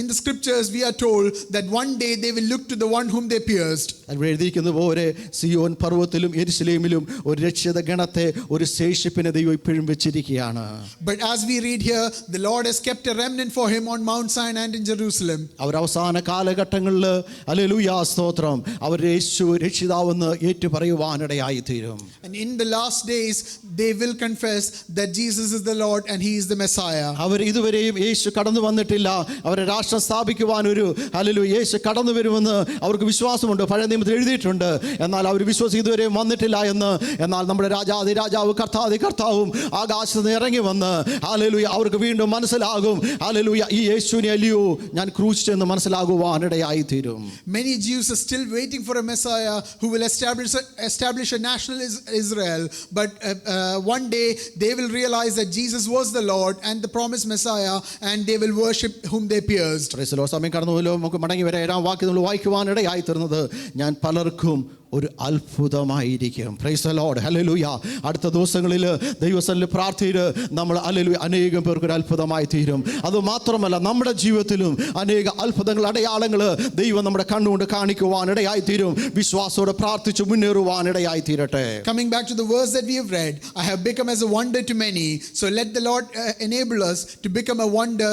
in the scriptures we are told that one day they will look to the one whom they pierced. അവിടെ എഴുതിയിരിക്കുന്ന പോലെ സിയോൻ പർവ്വതത്തിലും യെരൂശലേമിലും ഒരു രക്ഷിത ഗണത്തെ, ഒരു ശേഷിപ്പിനെ ദൈവം ഇപ്പോഴും വെച്ചിരിക്കുകയാണ്. But as we read here, the Lord has kept a remnant for him on Mount Zion and in Jerusalem. അവർ അവസാന കാലഘട്ടങ്ങളിൽ ഹല്ലേലൂയ സ്തോത്രം അവർ യേശു രക്ഷിതാവെന്ന് ഏറ്റുപറയുവാനിടയായി തീരും. And in the last days they will confess that Jesus is the Lord and he is the Messiah. അവർ ഇതുവരെയും യേശു കടന്നു വന്നിട്ടില്ല. അവരെ രാഷ്ട്രം സ്ഥാപിക്കുവാൻ ഒരു ഹല്ലേലൂയ യേശു കടന്നു വരുമെന്ന് അവർക്ക് വിശ്വാസമുണ്ട്. പഴയ നിയമത്തിൽ എഴുതിയിട്ടുണ്ട്. എന്നാൽ അവർ വിശ്വാസം ഇതുവരെയും വന്നിട്ടില്ല എന്ന്. എന്നാൽ നമ്മുടെ രാജാവ് കർത്താവും ആകാശത്ത് നിന്ന് ഇറങ്ങി വന്ന് ഹല്ലേലൂയ അവർക്ക് വീണ്ടും മനസ്സിലാകും, ഹല്ലേലൂയ ഈ യേശുവിനെ അല്ലയോ ഞാൻ ക്രൂശിച്ചെന്ന് മനസ്സിലാകുവാനിടയായി തീരും. Many Jews are still waiting for a Messiah who will establish a national Israel. But one day they will realize that Jesus was the Lord and the promised Messiah, and they will worship whom they pierced. സമയം കടന്നുപോലോ നമുക്ക് മടങ്ങി വരാം. 7-ാം വാക്യം നമ്മൾ വായിക്കുവാനിടയായി തീർന്നത് ഞാൻ പലർക്കും ഒരു അത്ഭുതമായിരിക്കും. Praise the Lord, hallelujah. അടുത്ത ദിവസങ്ങളിൽ ദൈവസന്നിധിയിൽ പ്രാർത്ഥിച്ച് നമ്മൾ ഹല്ലേലൂയ അനേകം പേർക്ക് ഒരു അത്ഭുതമായി തീരും. അതുമാത്രമല്ല നമ്മുടെ ജീവിതത്തിലും അനേക അത്ഭുതങ്ങൾ, അടയാളങ്ങൾ ദൈവം നമ്മുടെ കണ്ണുകൊണ്ട് കാണിക്കുവാനിടയായി തീരും. വിശ്വാസത്തോടെ പ്രാർത്ഥിച്ച് മുന്നേറുവാനിടയായി തീരട്ടെ. Coming back to the verse that we have read, I have become as a wonder to many. So let the Lord enable us to become a wonder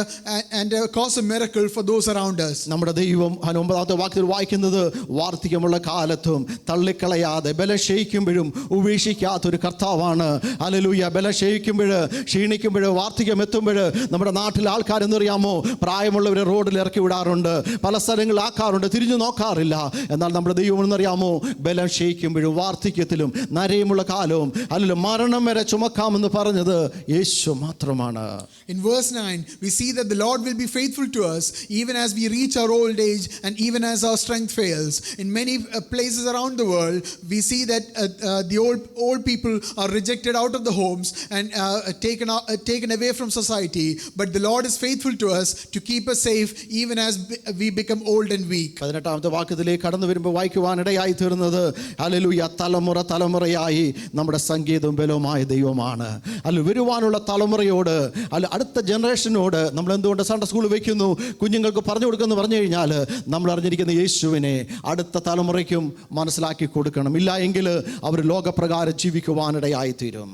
and cause a miracle for those around us. നമ്മുടെ ദൈവം 9-ാമത്തെ വാക്യത്തിൽ വായിക്കുന്നത് വാർദ്ധക്യമുള്ള കാലത്തും തള്ളിക്കളയാതെ ബലക്ഷയിക്കുമ്പോഴും ഉപേക്ഷിക്കാത്തൊരു കർത്താവാണ്. Hallelujah. ബലക്ഷയിക്കുമ്പോൾ, ക്ഷീണിക്കുമ്പോൾ, വാർദ്ധക്യം എത്തുമ്പോൾ നമ്മുടെ നാട്ടിലെ ആൾക്കാരെന്നറിയാമോ പ്രായമുള്ളവരെ റോഡിൽ ഇറക്കി വിടാറുണ്ട്, പല സ്ഥലങ്ങളിൽ ആക്കാറുണ്ട്, തിരിഞ്ഞു നോക്കാറില്ല. എന്നാൽ നമ്മുടെ ദൈവം എന്നറിയാമോ ബലം ക്ഷയിക്കുമ്പോഴും വാർദ്ധക്യത്തിലും നരയുമുള്ള കാലവും അല്ലെങ്കിൽ മരണം വരെ ചുമക്കാമെന്ന് പറഞ്ഞത് യേശു മാത്രമാണ്. In verse 9 we see that the Lord will be faithful to us even as we reach our old age and even as our strength fails. In many places around the world we see that the old people are rejected out of the homes and taken away from society, but the Lord is faithful to us to keep us safe even as we become old and weak. 18-ാമത്തെ വാക്യത്തിലേക്ക് കടന്നു വരുമ്പോൾ വായിക്കുവാനിടയായി തീർന്നത് hallelujah തലമുറയായി നമ്മുടെ സംഗീതവും ബലവുമായ ദൈവമാണ്. അല്ല വരുവാനുള്ള തലമുറയോട് അല്ല അടുത്ത ജനറേഷനോട് നമ്മൾ എന്തുകൊണ്ട് സൺഡേ സ്കൂൾ വയ്ക്കുന്നു, കുഞ്ഞുങ്ങൾക്ക് പറഞ്ഞു കൊടുക്കുന്നു പറഞ്ഞു കഴിഞ്ഞാൽ നമ്മൾ അറിഞ്ഞിരിക്കുന്ന യേശുവിനെ അടുത്ത തലമുറയ്ക്കും മനസ്സിലാക്കി കൊടുക്കണം. ഇല്ല എങ്കിൽ അവർ ലോകപ്രകാരം ജീവിക്കുവാനിടയായി തീരും.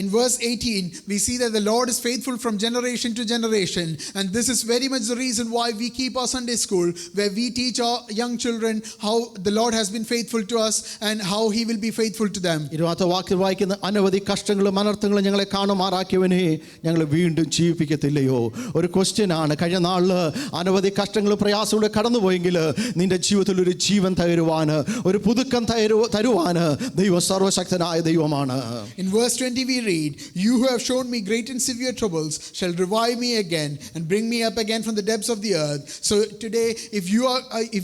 In verse 18 we see that the Lord is faithful from generation to generation, and this is very much the reason why we keep our Sunday school, where we teach our young children how the Lord has been faithful to us and how he will be faithful to them. 20-ാമത്തെ വാക്യം വായിക്കുന്ന അനവധി കഷ്ടങ്ങളും അനർത്ഥങ്ങളും ഞങ്ങളെ കാണുമാറാക്കിയവനെ ഞങ്ങൾ വീണ്ടും ജീവിപ്പിക്കത്തില്ലയോ? ഒരു question ആണ്. കഴിഞ്ഞ നാളിൽ അനവധി കഷ്ടങ്ങളും പ്രയാസങ്ങളും കടന്നുപോയെങ്കിൽ നിന്റെ ജീവിതത്തിൽ ഒരു ജീവൻ തരുവാൻ, ഒരു പുതുക്കം തരുവാൻ ദൈവം സർവശക്തനായ ദൈവമാണ്. In verse 20 we read, you who have shown me great and severe troubles shall revive me again and bring me up again from the depths of the earth. So today if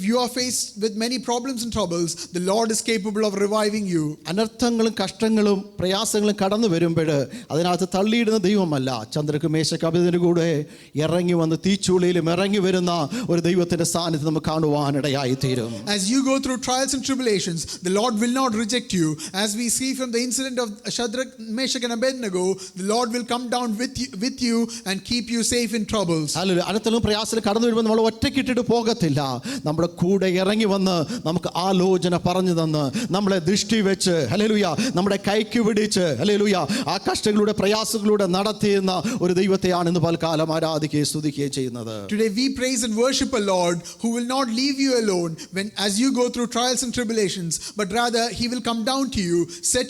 you are faced with many problems and troubles, the Lord is capable of reviving you. അനർത്ഥങ്ങളും കഷ്ടങ്ങളും പ്രയാസങ്ങളും കടന്നു വരുമ്പോൾ അതിനകത്ത് തള്ളിയിടുന്ന ദൈവമല്ല. ചന്ദ്രക്ക് മേശക്കബിദിന് കൂടെ ഇറങ്ങി വന്ന് തീച്ചൂളയിലും ഇറങ്ങി വരുന്ന ഒരു ദൈവത്തിന്റെ സാന്നിധ്യം നമുക്ക് കാണുവാനിടയായി തീരും. As you go through trials and tribulations, tribulations, the Lord will not reject you. As we see from the incident of Shadrach, Meshach and Abednego, the Lord will come down with you and keep you safe in troubles. Hallelujah. അടുത്തുള്ള പ്രയാസത്തിൽ കടന്നു വരുമ്പോൾ നമ്മൾ ഒറ്റയ്ക്കിട്ടിട്ട് പോകത്തില്ല. നമ്മുടെ കൂടെ ഇറങ്ങി വന്ന് നമുക്ക് ആലോചന പറഞ്ഞു തന്ന് നമ്മളെ ദൃഷ്ടി വെച്ച് ഹല്ലേലൂയ നമ്മുടെ കൈക്ക് പിടിച്ച് ഹല്ലേലൂയ ആ കഷ്ടങ്ങളുടെ പ്രയാസങ്ങളുടെ നടത്തിയുന്ന ഒരു ദൈവത്തെയാണ് ഇന്ന് പൽക്കാലം ആരാധിക്കുകയും സ്തുതിക്കുകയും ചെയ്യുന്നത്. Today we praise and worship a Lord who will not leave you alone as you go through trials and tribulations, but rather he will come down to you, set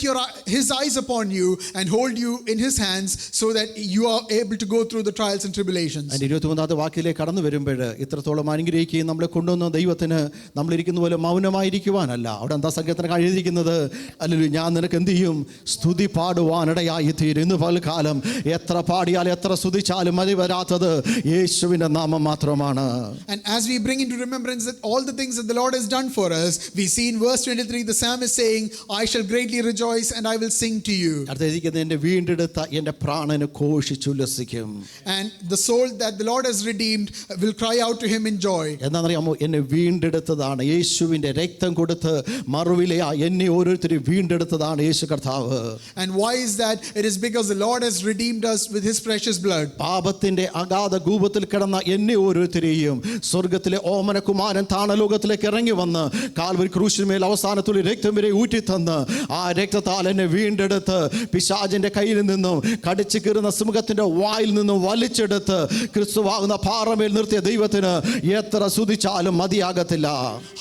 his eyes upon you and hold you in his hands so that you are able to go through the trials and tribulations. അതിൻ്റെ 23-ാമത്തെ വാക്യത്തിലേക്ക് കടന്നു വരുമ്പോൾ ഇത്രത്തോളം അനുഗ്രഹിക്കുകയും നമ്മളെ കൊണ്ടുവന്ന ദൈവത്തിന് നമ്മളിരിക്കുന്ന പോലെ മൗനമായിരിക്കുവാനല്ല. അവിടെ എന്താ സങ്കീർത്തനം എഴുതിയിരിക്കുന്നത്? അല്ലെങ്കിൽ ഞാൻ നിനക്ക് എന്ത് ചെയ്യും? സ്തുതി പാടുവാനിടയായി തീരും. ഇന്ന് പൽക്കാലം എത്ര പാടിയാലും എത്ര സ്തുതിച്ചാലും മതി വരാത്തത് യേശുവിൻ്റെ നാമം മാത്രമാണ്. And as we bring into remembrance that all the things that the Lord has done for us, we see in verse 23 the psalmist saying, I shall greatly rejoice and I will sing to you. അടുത്തിരിക്കുന്നത് എൻ്റെ വീണ്ടെടുത്ത എൻ്റെ പ്രാണന് ഘോഷിച്ചുല്ലസിക്കും. And the soul that the Lord has redeemed will cry out to him in joy. എന്താണെന്നറിയാമോ? എന്നെ വീണ്ടെടുത്തതാണ് യേശുവിൻ്റെ രക്തം കൊടുത്ത് മറുവിലെ എന്നെ ഓരോരുത്തരും വീണ്ടെടുത്തതാണ് യേശു കർത്താവ്. And why is that? It is because the Lord has redeemed us with his precious blood. പാപത്തിന്റെ അഗാധ കൂപത്തിൽ കിടന്ന എന്നെ ഓരോരുത്തരെയും സ്വർഗത്തിലെ ഓമനകുമാരൻ താണലോകത്തിലേക്ക് ഇറങ്ങി വന്ന് കാൽവരി ക്രൂശിന്മേൽ അവസാനത്തുള്ള രക്തം വരെ ഊറ്റിത്തന്ന് ആ രക്തത്താൽ എന്നെ വീണ്ടെടുത്ത് പിശാചിന്റെ കയ്യിൽ നിന്നും കടിച്ചു കീറുന്ന സിംഹത്തിന്റെ വായിൽ നിന്നും വലിച്ചെടുത്ത് ക്രിസ്തുവാകുന്ന പാറമേൽ നിർത്തിയ ദൈവത്തിന് എത്ര സ്തുതിച്ചാലും മതിയാകത്തില്ല.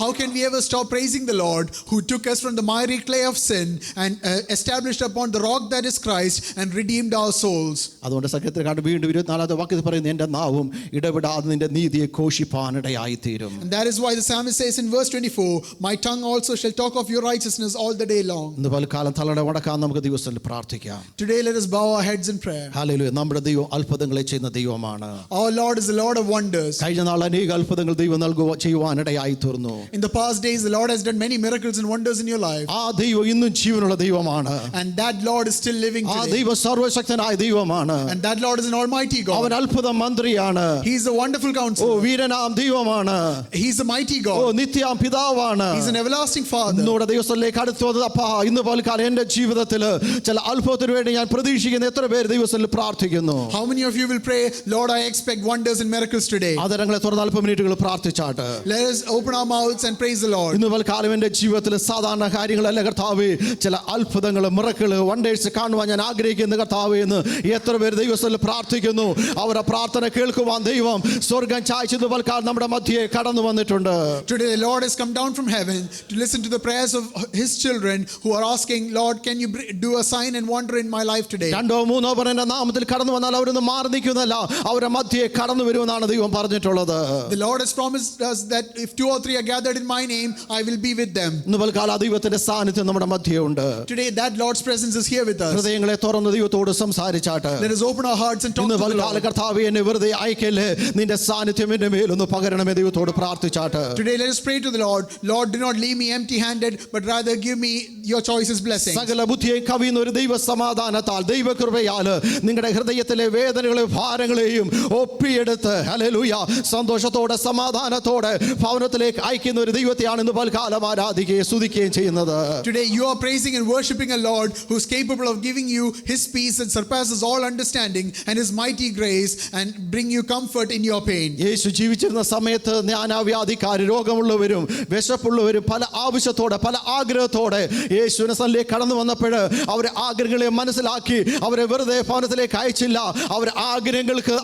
How can we ever stop praising the Lord who took us from the miry clay of sin and established upon the rock that is Christ and redeemed our souls? അതുകൊണ്ട് സങ്കീർത്തനം കണ്ട് വീണ്ടും 24-ാമത്തെ വാക്യത്തിൽ പറയുന്നത് എൻ്റെ നാവും ഇടപെടാതെ നിന്റെ നീതിയെ ഘോഷിപ്പാനിടയായി തീരും. And that is why the psalmist says in verse 24, my tongue also shall talk of your righteousness all the day long. ഇന്ന് പൽക്കാലം തലയുടെ വടക്കാൻ നമുക്ക് ദിവസത്തിൽ പ്രാർത്ഥിക്കാം. Today let us bow our heads in prayer. Hallelujah. നമ്മുടെ ദൈവം അത്ഭുതങ്ങളെ ചെയ്യുന്ന ദൈവമാണ്. Our Lord is the Lord of wonders. കഴിഞ്ഞ നാൾ അനേക അത്ഭുതങ്ങൾ ദൈവം ചെയ്യുവാനിടയായി തീർന്നു. In the past days the Lord has done many miracles and wonders in your life. ആ ദൈവം ഇന്നും ജീവനുള്ള ദൈവമാണ്. And that Lord is still living ആ today. ദൈവം സർവശക്തനായ ദൈവമാണ്. And that Lord is an almighty God. അവൻ അത്ഭുത മന്ത്രിയാണ്. He is a wonderful oh counselor. വീരനാം ദൈവമാണ്. He is a mighty oh God. നിത്യാം പിതാവാണ്. He is an everlasting Father. ഇന്നൂടെ ദിവസത്തിലേക്ക് അടുത്ത് വന്നത് അപ്പാ ഇന്ന് പൽക്കാലം എൻ്റെ ജീവിതത്തിൽ ചില അത്ഭുതത്തിന് വേണ്ടി ഞാൻ പ്രതീക്ഷിക്കുന്ന എത്ര പേര് ദിവസത്തിൽ പ്രാർത്ഥിക്കുന്നു? How many of you will pray, Lord, I expect wonders and miracles today? അതരങ്ങളെ തുറന്ന് അല്പം മിനിറ്റുകൾ പ്രാർത്ഥിച്ചാട്ട് Let us open our mouths and praise the Lord. ഇന്ന് പൽക്കാലം എൻ്റെ ജീവിതത്തിൽ സാധാരണ കാര്യങ്ങളല്ല കർത്താവേ, ചില അത്ഭുതങ്ങൾ മിറക്കിള് വണ്ടേഴ്സ് കാണുവാൻ ഞാൻ ആഗ്രഹിക്കുന്ന കർത്താവേ എന്ന് എത്ര പേര് ദൈവത്തിൽ പ്രാർത്ഥിക്കുന്നു? അവരുടെ പ്രാർത്ഥന കേൾക്കുവാൻ ദൈവം സ്വർഗം ചായ്ച്ചത് പൽക്കാലം നമ്മുടെ മധ്യേ കടന്നു വന്നിട്ടുണ്ട്. Today the Lord has come down from heaven to listen to the prayers of his children who are asking, Lord, can you do a sign and wonder in my life today? രണ്ടോ മൂന്നോ പേർ എൻ്റെ നാമത്തിൽ കടന്നു വന്നാൽ അവരൊന്നും മാറി നിൽക്കുന്നല്ല, അവരുടെ മധ്യേ കടന്നു വരുമെന്നാണ് ദൈവം പറഞ്ഞിട്ടുള്ളത്. The Lord has promised us that if 2 or 3 are gathered in my name, I will be with them. ഇന്ന് പൽക്കാലം ദൈവത്തിന്റെ സാന്നിധ്യം നമ്മുടെ മധ്യേ ഉണ്ട്. Today that Lord's presence is here with us. ഹൃദയങ്ങളെ തുറന്ന് ദൈവത്തോട് സംസാരിച്ചാട്ട് Let us open our hearts and talk ഇന്ന് to the പൽക്കാലം Lord. കർത്താവേ എന്നെ വെറുതെ അയക്കല്ലേ, നിന്റെ സാന്നിധ്യം എൻ്റെ മേലൊന്ന് പകരണമേ ദൈവത്തോട് പ്രാർത്ഥിച്ചാട്ട്. Today let us pray to the Lord. Lord, do not leave me empty-handed, but rather give me your choicest blessings. സകല ബുദ്ധിയെ കവിയുന്ന ഒരു ദൈവ സമാധാനത്താൽ ദൈവകൃപയാൽ നിങ്ങളുടെ ഹൃദയത്തിലെ വേദനകളെയും ഭാരങ്ങളെയും ഒപ്പിയെടുത്ത് ഹല്ലേലൂയ സന്തോഷത്തോടെ സമാധാനത്തോടെ ഭവനത്തിലേക്ക് അയക്കുന്ന ഒരു ദൈവത്തെയാണ് ഇന്ന് പൽക്കാലം ആരാധിക്കുകയും സ്തുതിക്കുകയും ചെയ്യുന്നത്. Today you are praising and worshiping a Lord who is capable of giving you his peace that surpasses all understanding and his mighty grace and bring you comfort in your pain. യേശു ജീവിച്ചിരുന്ന സമയത്ത് നാനാവ്യാധിക്കാരും രോഗമുള്ളവരും വിശപ്പുള്ളവരും പല ആവശ്യത്തോടെ പല ആഗ്രഹത്തോടെ യേശുവിന്റെ സന്നിധിയിലേക്ക് കടന്നു വന്നപ്പോൾ അവരെ ആഗ്രഹങ്ങളെ മനസ്സിലാക്കി അവരെ വെറുതെ ഭവനത്തിലേക്ക് അയച്ചില്ല. അവരുടെ ആഗ്രഹങ്ങൾക്ക്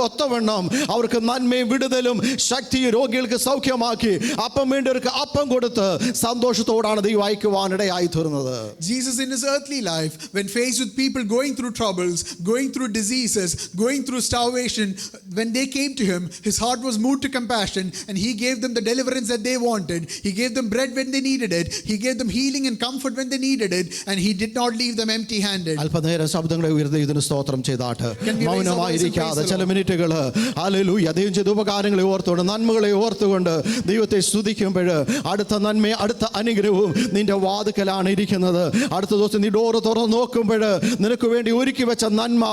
ഒത്തവണ്ണം അവർക്ക് നന്മയും വിടുതലും ശക്തിയും രോഗികൾക്ക് സൗഖ്യമാക്കി അപ്പം വേണ്ടവർക്ക് അപ്പം കൊടുത്ത് സന്തോഷത്തോടാണ് ദൈവം അയക്കുവാനിടയായി തീർന്നത്. Jesus in his earthly life, when faced with people going through troubles, going through diseases, going through starvation, when they came to him, his heart was moved to compassion and he gave them the deliverance that they wanted. He gave them bread when they needed it. He gave them healing and comfort when they needed it, and he did not leave them empty-handed. അല്പനേരം ശബ്ദങ്ങളെ ഉയർത്തി ഇതിന് സ്തോത്രം ചെയ്താട്ട് മൗനമായിരിക്കാതെ ചില മിനിറ്റുകൾ hallelujah ദൈവം ചെയ്ത ഉപകാരങ്ങളെ ഓർത്തുകൊണ്ട് നന്മകളെ ഓർത്തുകൊണ്ട് ദൈവത്തെ സ്തുതിക്കുമ്പോൾ അടുത്ത നന്മ അടുത്ത അനുഗ്രഹവും നിന്റെ വാതുക്കലാണ് ഇരിക്കുന്നത്. അടുത്ത ദിവസം നീ ഡോറ് തുറന്ന് നോക്കുമ്പോൾ നിനക്ക് വേണ്ടി ഒരുക്കി വെച്ച നന്മ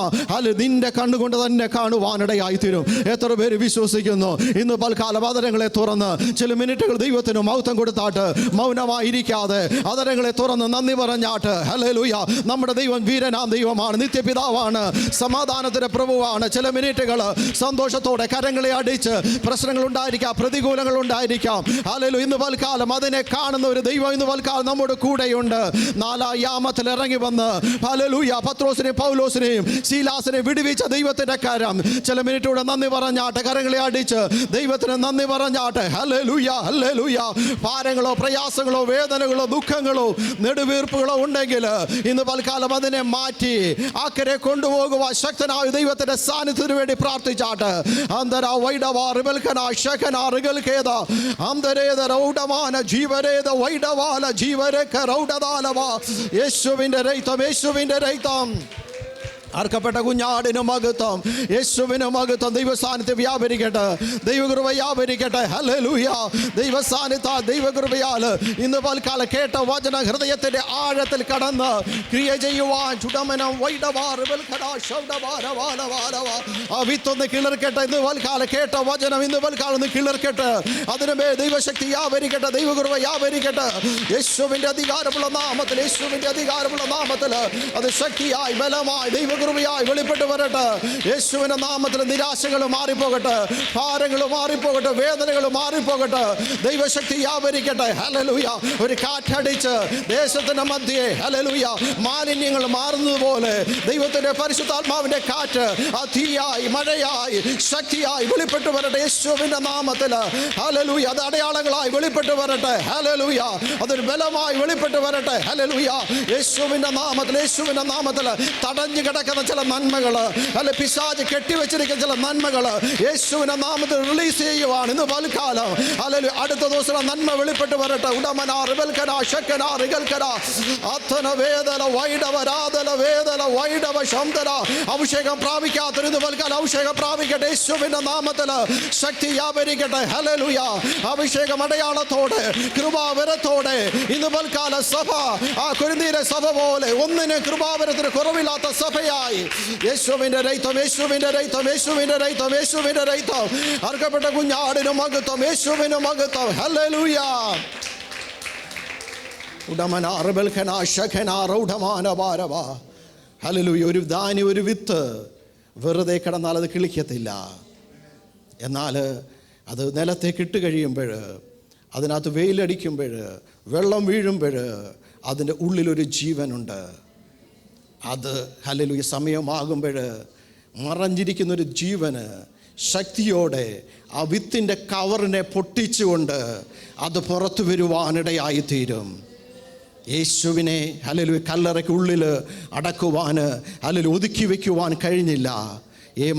നിന്റെ കണ്ണുകൊണ്ട് തന്നെ കാണുവാനിടയായി തീരും. എത്ര പേര് വിശ്വസിക്കുന്നു? ഇന്ന് പൽക്കാല വാദനങ്ങളെ തുറന്ന് ചില മിനിറ്റുകൾ ദൈവത്തിന് മഹത്വം കൊടുത്ത് പറഞ്ഞാട്ട്, മൗനമായിരിക്കാതെ അതരങ്ങളെ തുറന്ന് നന്ദി പറഞ്ഞാട്ട്, ഹല്ലേലൂയ, നമ്മുടെ ദൈവം വീരനാം ദൈവമാണ്, നിത്യപിതാവാണ്, സമാധാനത്തിന്റെ പ്രഭുവാണ്. ചില മിനിറ്റുകൾ സന്തോഷത്തോടെ കരങ്ങളെ അടിച്ച്, പ്രശ്നങ്ങൾ ഉണ്ടായിരിക്കാം, പ്രതികൂലങ്ങൾ ഉണ്ടായിരിക്കാം, ഹല്ലേലൂയ, ഇന്ന് പൽക്കാലം അതിനെ കാണുന്ന ഒരു ദൈവം ഇന്ന് പൽക്കാലം നമ്മുടെ കൂടെയുണ്ട്. 4 യാമത്തിൽ ഇറങ്ങി വന്ന്, ഹല്ലേലൂയ, പത്രോസിനെയും പൗലോസിനെയും ശീലാസിനെയും വിടുവിച്ച ദൈവത്തിന്റെ കരം. ചില മിനിറ്റൂടെ നന്ദി പറഞ്ഞാട്ട്, കരങ്ങളെ അടിച്ച് ദൈവത്തിന് നന്ദി പറഞ്ഞാട്ട്, ഹല്ലേലൂയ, ഹല്ലേലൂയ. ഭാരങ്ങളോ പ്രയാസങ്ങളോ വേദനകളോ ദുഃഖങ്ങളോ നെടുവീർപ്പുകളോ ഉണ്ടെങ്കിൽ ഇന്ന് പൽക്കാലം അതിനെ മാറ്റി അക്കരെ കൊണ്ടുപോകുവാൻ ശക്തനായ ദൈവത്തിന്റെ സാന്നിധ്യത്തിന് വേണ്ടി പ്രാർത്ഥിച്ചാട്ട്, അന്തര വൈഡവാ റിബൽക്കന ശകന റിഗൽകേദ അന്തരേദ റൗഡമാന ജീവരേദ വൈഡവാല ജീവരക റൗഡദാലവ. യേശുവിന്റെ രക്തം, യേശുവിന്റെ രക്തം, അർക്കപ്പെട്ട കുഞ്ഞാടിന് മഹത്വം, യേശുവിന് മഹത്വം. ദൈവസാന്നിധ്യം വ്യാപരിക്കട്ടെ, ദൈവകൃപ വ്യാപരിക്കട്ടെ. ഹല്ലേലൂയ. ദൈവസാന്നിധ്യ ദൈവകൃപയാൽ ഇന്ന് പൽക്കാലം കേട്ട വചന ഹൃദയത്തിന്റെ ആഴത്തിൽ കടന്ന് ക്രിയ ചെയ്യുവാൻ ചുടമനം ആ വിത്തൊന്ന് കിളിർക്കട്ടെ. ഇന്ന് പൽക്കാലം കേട്ട വചനം ഇന്ന് പൽക്കാലം ഒന്ന് കിളിർക്കട്ടെ. അതിനുമേ ദൈവശക്തി വ്യാപരിക്കട്ടെ, ദൈവകൃപ വ്യാപരിക്കട്ടെ. യേശുവിന്റെ അധികാരമുള്ള നാമത്തിൽ, യേശുവിന്റെ അധികാരമുള്ള നാമത്തിൽ അത് ശക്തിയായി ബലമായി ദൈവകൃപയായി വെളിപ്പെട്ട് വരട്ടെ. യേശുവിന്റെ നാമത്തിൽ നിരാശകൾ മാറിപ്പോകട്ടെ, ഭാരങ്ങൾ മാറിപ്പോകട്ടെ, വേദനകൾ മാറിപ്പോകട്ടെ. ദൈവശക്തി വ്യാപരിക്കട്ടെ. ഹല്ലേലൂയ. ഒരു കാറ്റടിച്ച് ദേശത്തിന്റെ മധ്യേ, ഹല്ലേലൂയ, മാലിന്യങ്ങൾ മാറുന്നതുപോലെ ദൈവത്തിന്റെ പരിശുദ്ധാത്മാവിന്റെ കാറ്റ് തീയായി മഴയായി ശക്തിയായി വെളിപ്പെട്ട് വരട്ടെ. യേശുവിന്റെ നാമത്തിൽ, ഹല്ലേലൂയ. അത് അടയാളങ്ങളായി വെളിപ്പെട്ട് വരട്ടെ. ഹല്ലേലൂയ. അതൊരു ബലമായി വെളിപ്പെട്ട് വരട്ടെ. ഹല്ലേലൂയ. യേശുവിന്റെ നാമത്തിൽ, യേശുവിന്റെ നാമത്തിൽ തടഞ്ഞു കിടക്കുന്ന ചില നന്മകൾ, അല്ലെ പിശാച് കെട്ടിവെച്ചിരിക്കുന്ന ചില നന്മകൾ യേശുവിന്റെ നാമത്തിൽ റിലീസ് ചെയ്യുവാണ് ഇന്ന് പൽക്കാലം. അല്ലെങ്കിൽ അടുത്ത ദിവസം നന്മ വെളിപ്പെട്ട് വരട്ടെ. ഉടമന റിബൽക്കന ശക്കന റിഗൽക്കന അത്തന വേദന വൈഡവ രാധന വേദന വൈഡവ ശംതന. അഭിഷേകം പ്രാപിക്കാത്ത ഇന്ന് പൽക്കാലം അഭിഷേകം പ്രാപിക്കട്ടെ. യേശുവിന്റെ നാമത്തിൽ ശക്തി വ്യാപരിക്കട്ടെ. ഹല്ലേലൂയ. അഭിഷേകം അടയാളത്തോടെ കൃപാവരത്തോടെ ഇന്ന് പൽക്കാല സഭ ആ കൊരിന്ത്യയിലെ സഭ പോലെ ഒന്നിന് കൃപാവരത്തിന് കുറവില്ലാത്ത സഭയായി യേശുവിന്റെ രക്തം, യേശുവിന്റെ രക്തം, യേശുവിന്റെ രക്തം, യേശുവിന്റെ രക്തം. അർക്കപ്പെട്ട കുഞ്ഞാടിന് മഹത്വം, യേശുവിന് മഹത്വം. ഹല്ലേലൂയ. ഉടമന റിബൽക്കന ശകന റൗഡമാന ഭാരവ. ഹല്ലേലൂയ. ഒരു ധാന്യം, ഒരു വിത്ത് വെറുതെ കിടന്നാൽ അത് കിളിക്കത്തില്ല. എന്നാൽ അത് നിലത്തേക്ക് ഇട്ട് കഴിയുമ്പോൾ, അതിനകത്ത് വെയിലടിക്കുമ്പോൾ, വെള്ളം വീഴുമ്പോൾ അതിൻ്റെ ഉള്ളിലൊരു ജീവനുണ്ട്. അത് ഹല്ലേലൂയ സമയമാകുമ്പോൾ മറഞ്ഞിരിക്കുന്നൊരു ജീവന് ശക്തിയോടെ ആ വിത്തിൻ്റെ കവറിനെ പൊട്ടിച്ചുകൊണ്ട് അത് പുറത്തു വരുവാനിടയായിത്തീരും. യേശുവിനെ ഹല്ലേലൂയ കല്ലറയ്ക്കുള്ളിൽ അടക്കുവാൻ, ഹല്ലേലൂയ ഒതുക്കി വയ്ക്കുവാൻ കഴിഞ്ഞില്ല.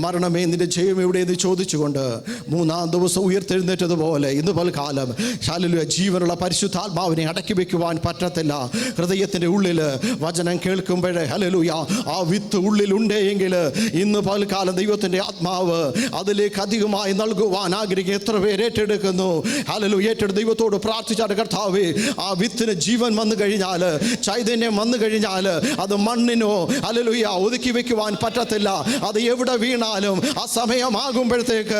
മരണമേ നിന്റെ ജയം എവിടെയെന്ന് ചോദിച്ചുകൊണ്ട് 3-ാം ദിവസം ഉയർത്തെഴുന്നേറ്റതുപോലെ ഇന്ന് പൽക്കാലം ഹല്ലേലൂയ ജീവനുള്ള പരിശുദ്ധാത്മാവിനെ അടക്കി വെക്കുവാൻ പറ്റത്തില്ല. ഹൃദയത്തിൻ്റെ ഉള്ളിൽ വചനം കേൾക്കുമ്പോഴേ ഹല്ലേലൂയ ആ വിത്ത് ഉള്ളിലുണ്ടെങ്കിൽ ഇന്ന് പൽക്കാലം ദൈവത്തിൻ്റെ ആത്മാവ് അതിലേക്ക് അധികമായി നൽകുവാൻ ആഗ്രഹിക്കുക. എത്ര പേര് ഏറ്റെടുക്കുന്നു? ഹല്ലേലൂയ. ഏറ്റെടുത്ത് ദൈവത്തോട് പ്രാർത്ഥിച്ചാൽ കർത്താവേ ആ വിത്തിന് ജീവൻ വന്നു കഴിഞ്ഞാൽ, ചൈതന്യം വന്നു കഴിഞ്ഞാൽ അത് മണ്ണിനോ ഹല്ലേലൂയ ഒതുക്കി വെക്കുവാൻ പറ്റത്തില്ല. അത് എവിടെ വീണാലും ആ സമയമാകുമ്പോഴത്തേക്ക്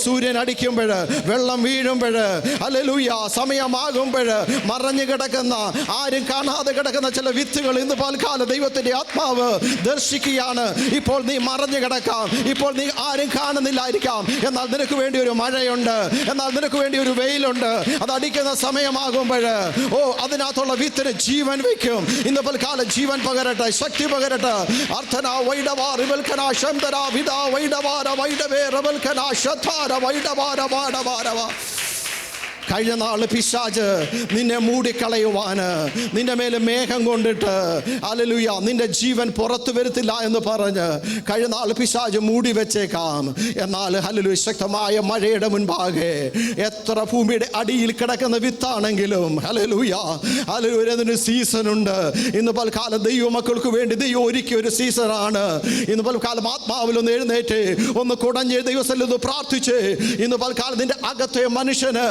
സൂര്യൻ അടിക്കുമ്പോൾ, വെള്ളം വീഴുമ്പോൾ, ഹല്ലേലൂയ സമയമാകുമ്പോൾ മറഞ്ഞു കിടക്കുന്ന, ആരും കാണാതെ കിടക്കുന്ന ചില വിത്തുകൾ ഇന്ന് പൽക്കാലം ദൈവത്തിന്റെ ആത്മാവ് ദർശിക്കുകയാണ്. ഇപ്പോൾ നീ മറഞ്ഞു കിടക്കാം, ഇപ്പോൾ നീ ആരും കാണുന്നില്ലായിരിക്കാം, എന്നാൽ നിനക്ക് വേണ്ടി ഒരു മഴയുണ്ട്, എന്നാൽ നിനക്ക് വേണ്ടി ഒരു വെയിലുണ്ട്. അത് അടിക്കുന്ന സമയമാകുമ്പോൾ അതിനകത്തുള്ള വിത്തിന് ജീവൻ വയ്ക്കും. ഇന്ന് പൽക്കാലം ജീവൻ പകരട്ടെ, ശക്തി പകരട്ടെ. അർത്ഥന വൈഡവാ റിബൽക്കന ശംതന വിദ വൈഡവാര വൈഡവേ റബൽക്കന ശതാര വൈഡവാര വാഡവാരവ. കഴിഞ്ഞ നാൾ പിശാച് നിന്നെ മൂടിക്കളയുവാന്, നിന്റെ മേലെ മേഘം കൊണ്ടിട്ട് ഹല്ലേലൂയ നിന്റെ ജീവൻ പുറത്തു വരുത്തില്ല എന്ന് പറഞ്ഞ് കഴിഞ്ഞ നാൾ പിശാച് മൂടി വെച്ചേക്കാം. എന്നാൽ ഹല്ലേലൂയ ശക്തമായ മഴയുടെ മുൻപാകെ എത്ര ഭൂമിയുടെ അടിയിൽ കിടക്കുന്ന വിത്താണെങ്കിലും ഹല്ലേലൂയ ഹല്ലേലൂയ അതിന് സീസണുണ്ട്. ഇന്ന് പൽക്കാലം ദൈവമക്കൾക്ക് വേണ്ടി ദൈവം ഒരുക്കിയ ഒരു സീസണാണ്. ഇന്ന് പൽക്കാലം ആത്മാവിലൊന്ന് എഴുന്നേറ്റ് ഒന്ന് കുടഞ്ഞ് ദൈവസ്ഥലത്ത് പ്രാർത്ഥിച്ച് ഇന്ന് പൽക്കാലം നിന്റെ അകത്തെ മനുഷ്യന്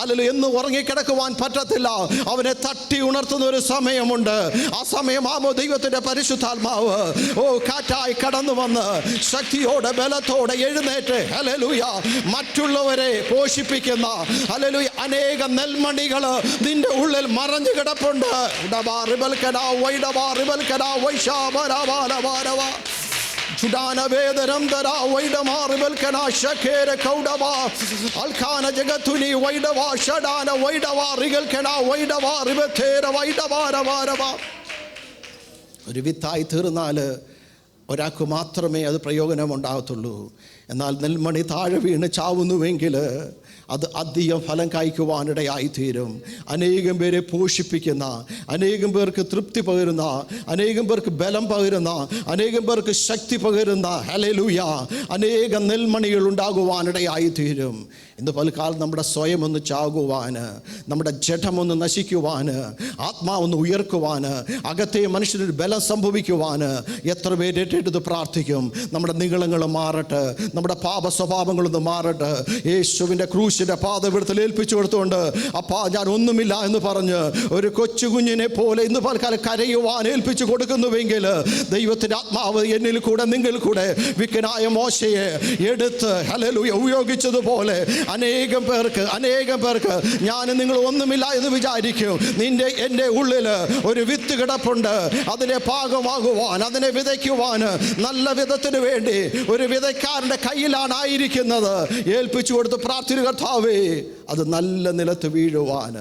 ഹല്ലേലൂയ എന്ന് ഉറങ്ങിക്കിടക്കുവാൻ പറ്റത്തില്ല. അവനെ തട്ടി ഉണർത്തുന്ന ഒരു സമയമുണ്ട്. ആ സമയമാകുമ്പോൾ ദൈവത്തിന്റെ പരിശുദ്ധാത്മാവ് കാറ്റായി കടന്നു വന്ന് ശക്തിയോടെ ബലത്തോടെ എഴുന്നേറ്റ് ഹല്ലേലൂയ മറ്റുള്ളവരെ പോഷിപ്പിക്കുന്ന ഹല്ലേലൂയ അനേക നെൽമണികൾ നിന്റെ ഉള്ളിൽ മറഞ്ഞു കിടപ്പുണ്ട്. വേദനം തരാ വൈഡമാറിബൽ കനാ ശകേര കൗഡവാ അൽഖാന ജഗതുനി വൈഡവാ ഷഡാന വൈഡവാ റിഗൽ കനാ വൈഡവാ റിബതേര വൈഡവാരവാരവാ. ഒരു വിത്തായി തീർന്നാൽ ഒരാൾക്ക് മാത്രമേ അത് പ്രയോജനമുണ്ടാകത്തുള്ളൂ. എന്നാൽ നെൽമണി താഴെ വീണ് ചാവുന്നുവെങ്കിൽ അത് അധികം ഫലം കായ്ക്കുവാനിടയായിത്തീരും. അനേകം പേരെ പോഷിപ്പിക്കുന്ന, അനേകം പേർക്ക് തൃപ്തി പകരുന്ന, അനേകം പേർക്ക് ബലം പകരുന്ന, അനേകം പേർക്ക് ശക്തി പകരുന്ന ഹല്ലേലൂയ അനേകം നെൽമണികൾ ഉണ്ടാകുവാനിടയായിത്തീരും. ഇന്ന് പലകാലം നമ്മുടെ സ്വയം ഒന്ന് ചാകുവാൻ, നമ്മുടെ ജഡമൊന്ന് നശിക്കുവാൻ, ആത്മാവൊന്ന് ഉയർക്കുവാൻ, അകത്തെ മനുഷ്യനൊരു ബലം സംഭവിക്കുവാൻ എത്ര പേരേറ്റെടുത്ത് പ്രാർത്ഥിക്കും. നമ്മുടെ നിഗളങ്ങൾ മാറട്ടെ, നമ്മുടെ പാപ സ്വഭാവങ്ങളൊന്ന് മാറട്ടെ. യേശുവിൻ്റെ ക്രൂശിൻ്റെ പാദപീഠത്തിൽ ഏൽപ്പിച്ചു കൊടുത്തുകൊണ്ട് അപ്പാ ഞാൻ ഒന്നുമില്ല എന്ന് പറഞ്ഞ് ഒരു കൊച്ചു കുഞ്ഞിനെ പോലെ ഇന്ന് പലകാലം കരയുവാൻ ഏൽപ്പിച്ചു കൊടുക്കുന്നുവെങ്കിൽ ദൈവത്തിൻ്റെ ആത്മാവ് എന്നിൽ കൂടെ നിങ്ങൾ കൂടെ വിക്കനായ മോശയെ എടുത്ത് ഹല്ലേലൂയ ഉപയോഗിച്ചതുപോലെ അനേകം പേർക്ക് ഞാൻ നിങ്ങൾ ഒന്നുമില്ല എന്ന് വിചാരിക്കും. എൻ്റെ ഉള്ളിൽ ഒരു വിത്ത് കിടപ്പുണ്ട്. അതിനെ പാകമാകുവാൻ, അതിനെ വിതയ്ക്കുവാൻ നല്ല വിധത്തിന് വേണ്ടി ഒരു വിതയ്ക്കാരൻ്റെ കയ്യിലാണ് ആയിരിക്കുന്നത്. ഏൽപ്പിച്ചു കൊടുത്ത് പ്രാർത്ഥന കർത്താവേ അത് നല്ല നിലത്ത് വീഴുവാൻ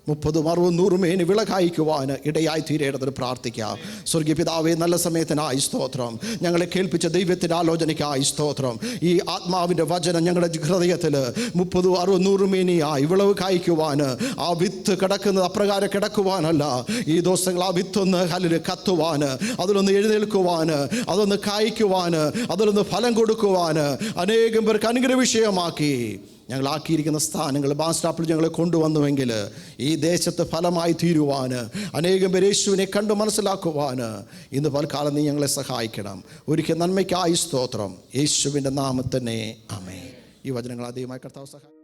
30, 60, 100 മേനി വിളകായ്ക്കുവാൻ ഇടയായി തീരേണ്ടതിന് പ്രാർത്ഥിക്കാം. സ്വർഗീയ പിതാവേ, നല്ല സമയത്തിനായി സ്തോത്രം. ഞങ്ങളെ കേൾപ്പിച്ച ദൈവത്തിൻ്റെ ആലോചനയ്ക്കായി സ്തോത്രം. ഈ ആത്മാവിൻ്റെ വചനം ഞങ്ങളുടെ ഹൃദയത്തിൽ 30, 60, 100 മേനിയായി വിളവ് കായ്ക്കുവാൻ, ആ വിത്ത് കിടക്കുന്നത് അപ്രകാരം കിടക്കുവാനല്ല, ഈ ദിവസങ്ങൾ ആ വിത്തൊന്ന് കത്തുവാൻ, അതിലൊന്ന് എഴുന്നേൽക്കുവാൻ, അതൊന്ന് കായ്ക്കുവാൻ, അതിലൊന്ന് ഫലം കൊടുക്കുവാൻ അനേകം പേർക്ക് അനുഗ്രഹ വിഷയമാക്കി ഞങ്ങളാക്കിയിരിക്കുന്ന സ്ഥാനങ്ങൾ ബാൻസ്റ്റാപ്പിൽ ഞങ്ങളെ കൊണ്ടുവന്നുവെങ്കിൽ ഈ ദേശത്ത് ഫലമായി തീരുവാൻ, അനേകം പേര് യേശുവിനെ കണ്ടു മനസ്സിലാക്കുവാൻ ഇന്ന് പലകാലം നീ ഞങ്ങളെ സഹായിക്കണം. ഒരിക്കൽ നന്മയ്ക്കായി സ്തോത്രം. യേശുവിൻ്റെ നാമത്തിൽ തന്നെ ആമേൻ. ഈ വചനങ്ങൾ ആദ്യമായി കർത്താവ് സഹായിക്കും.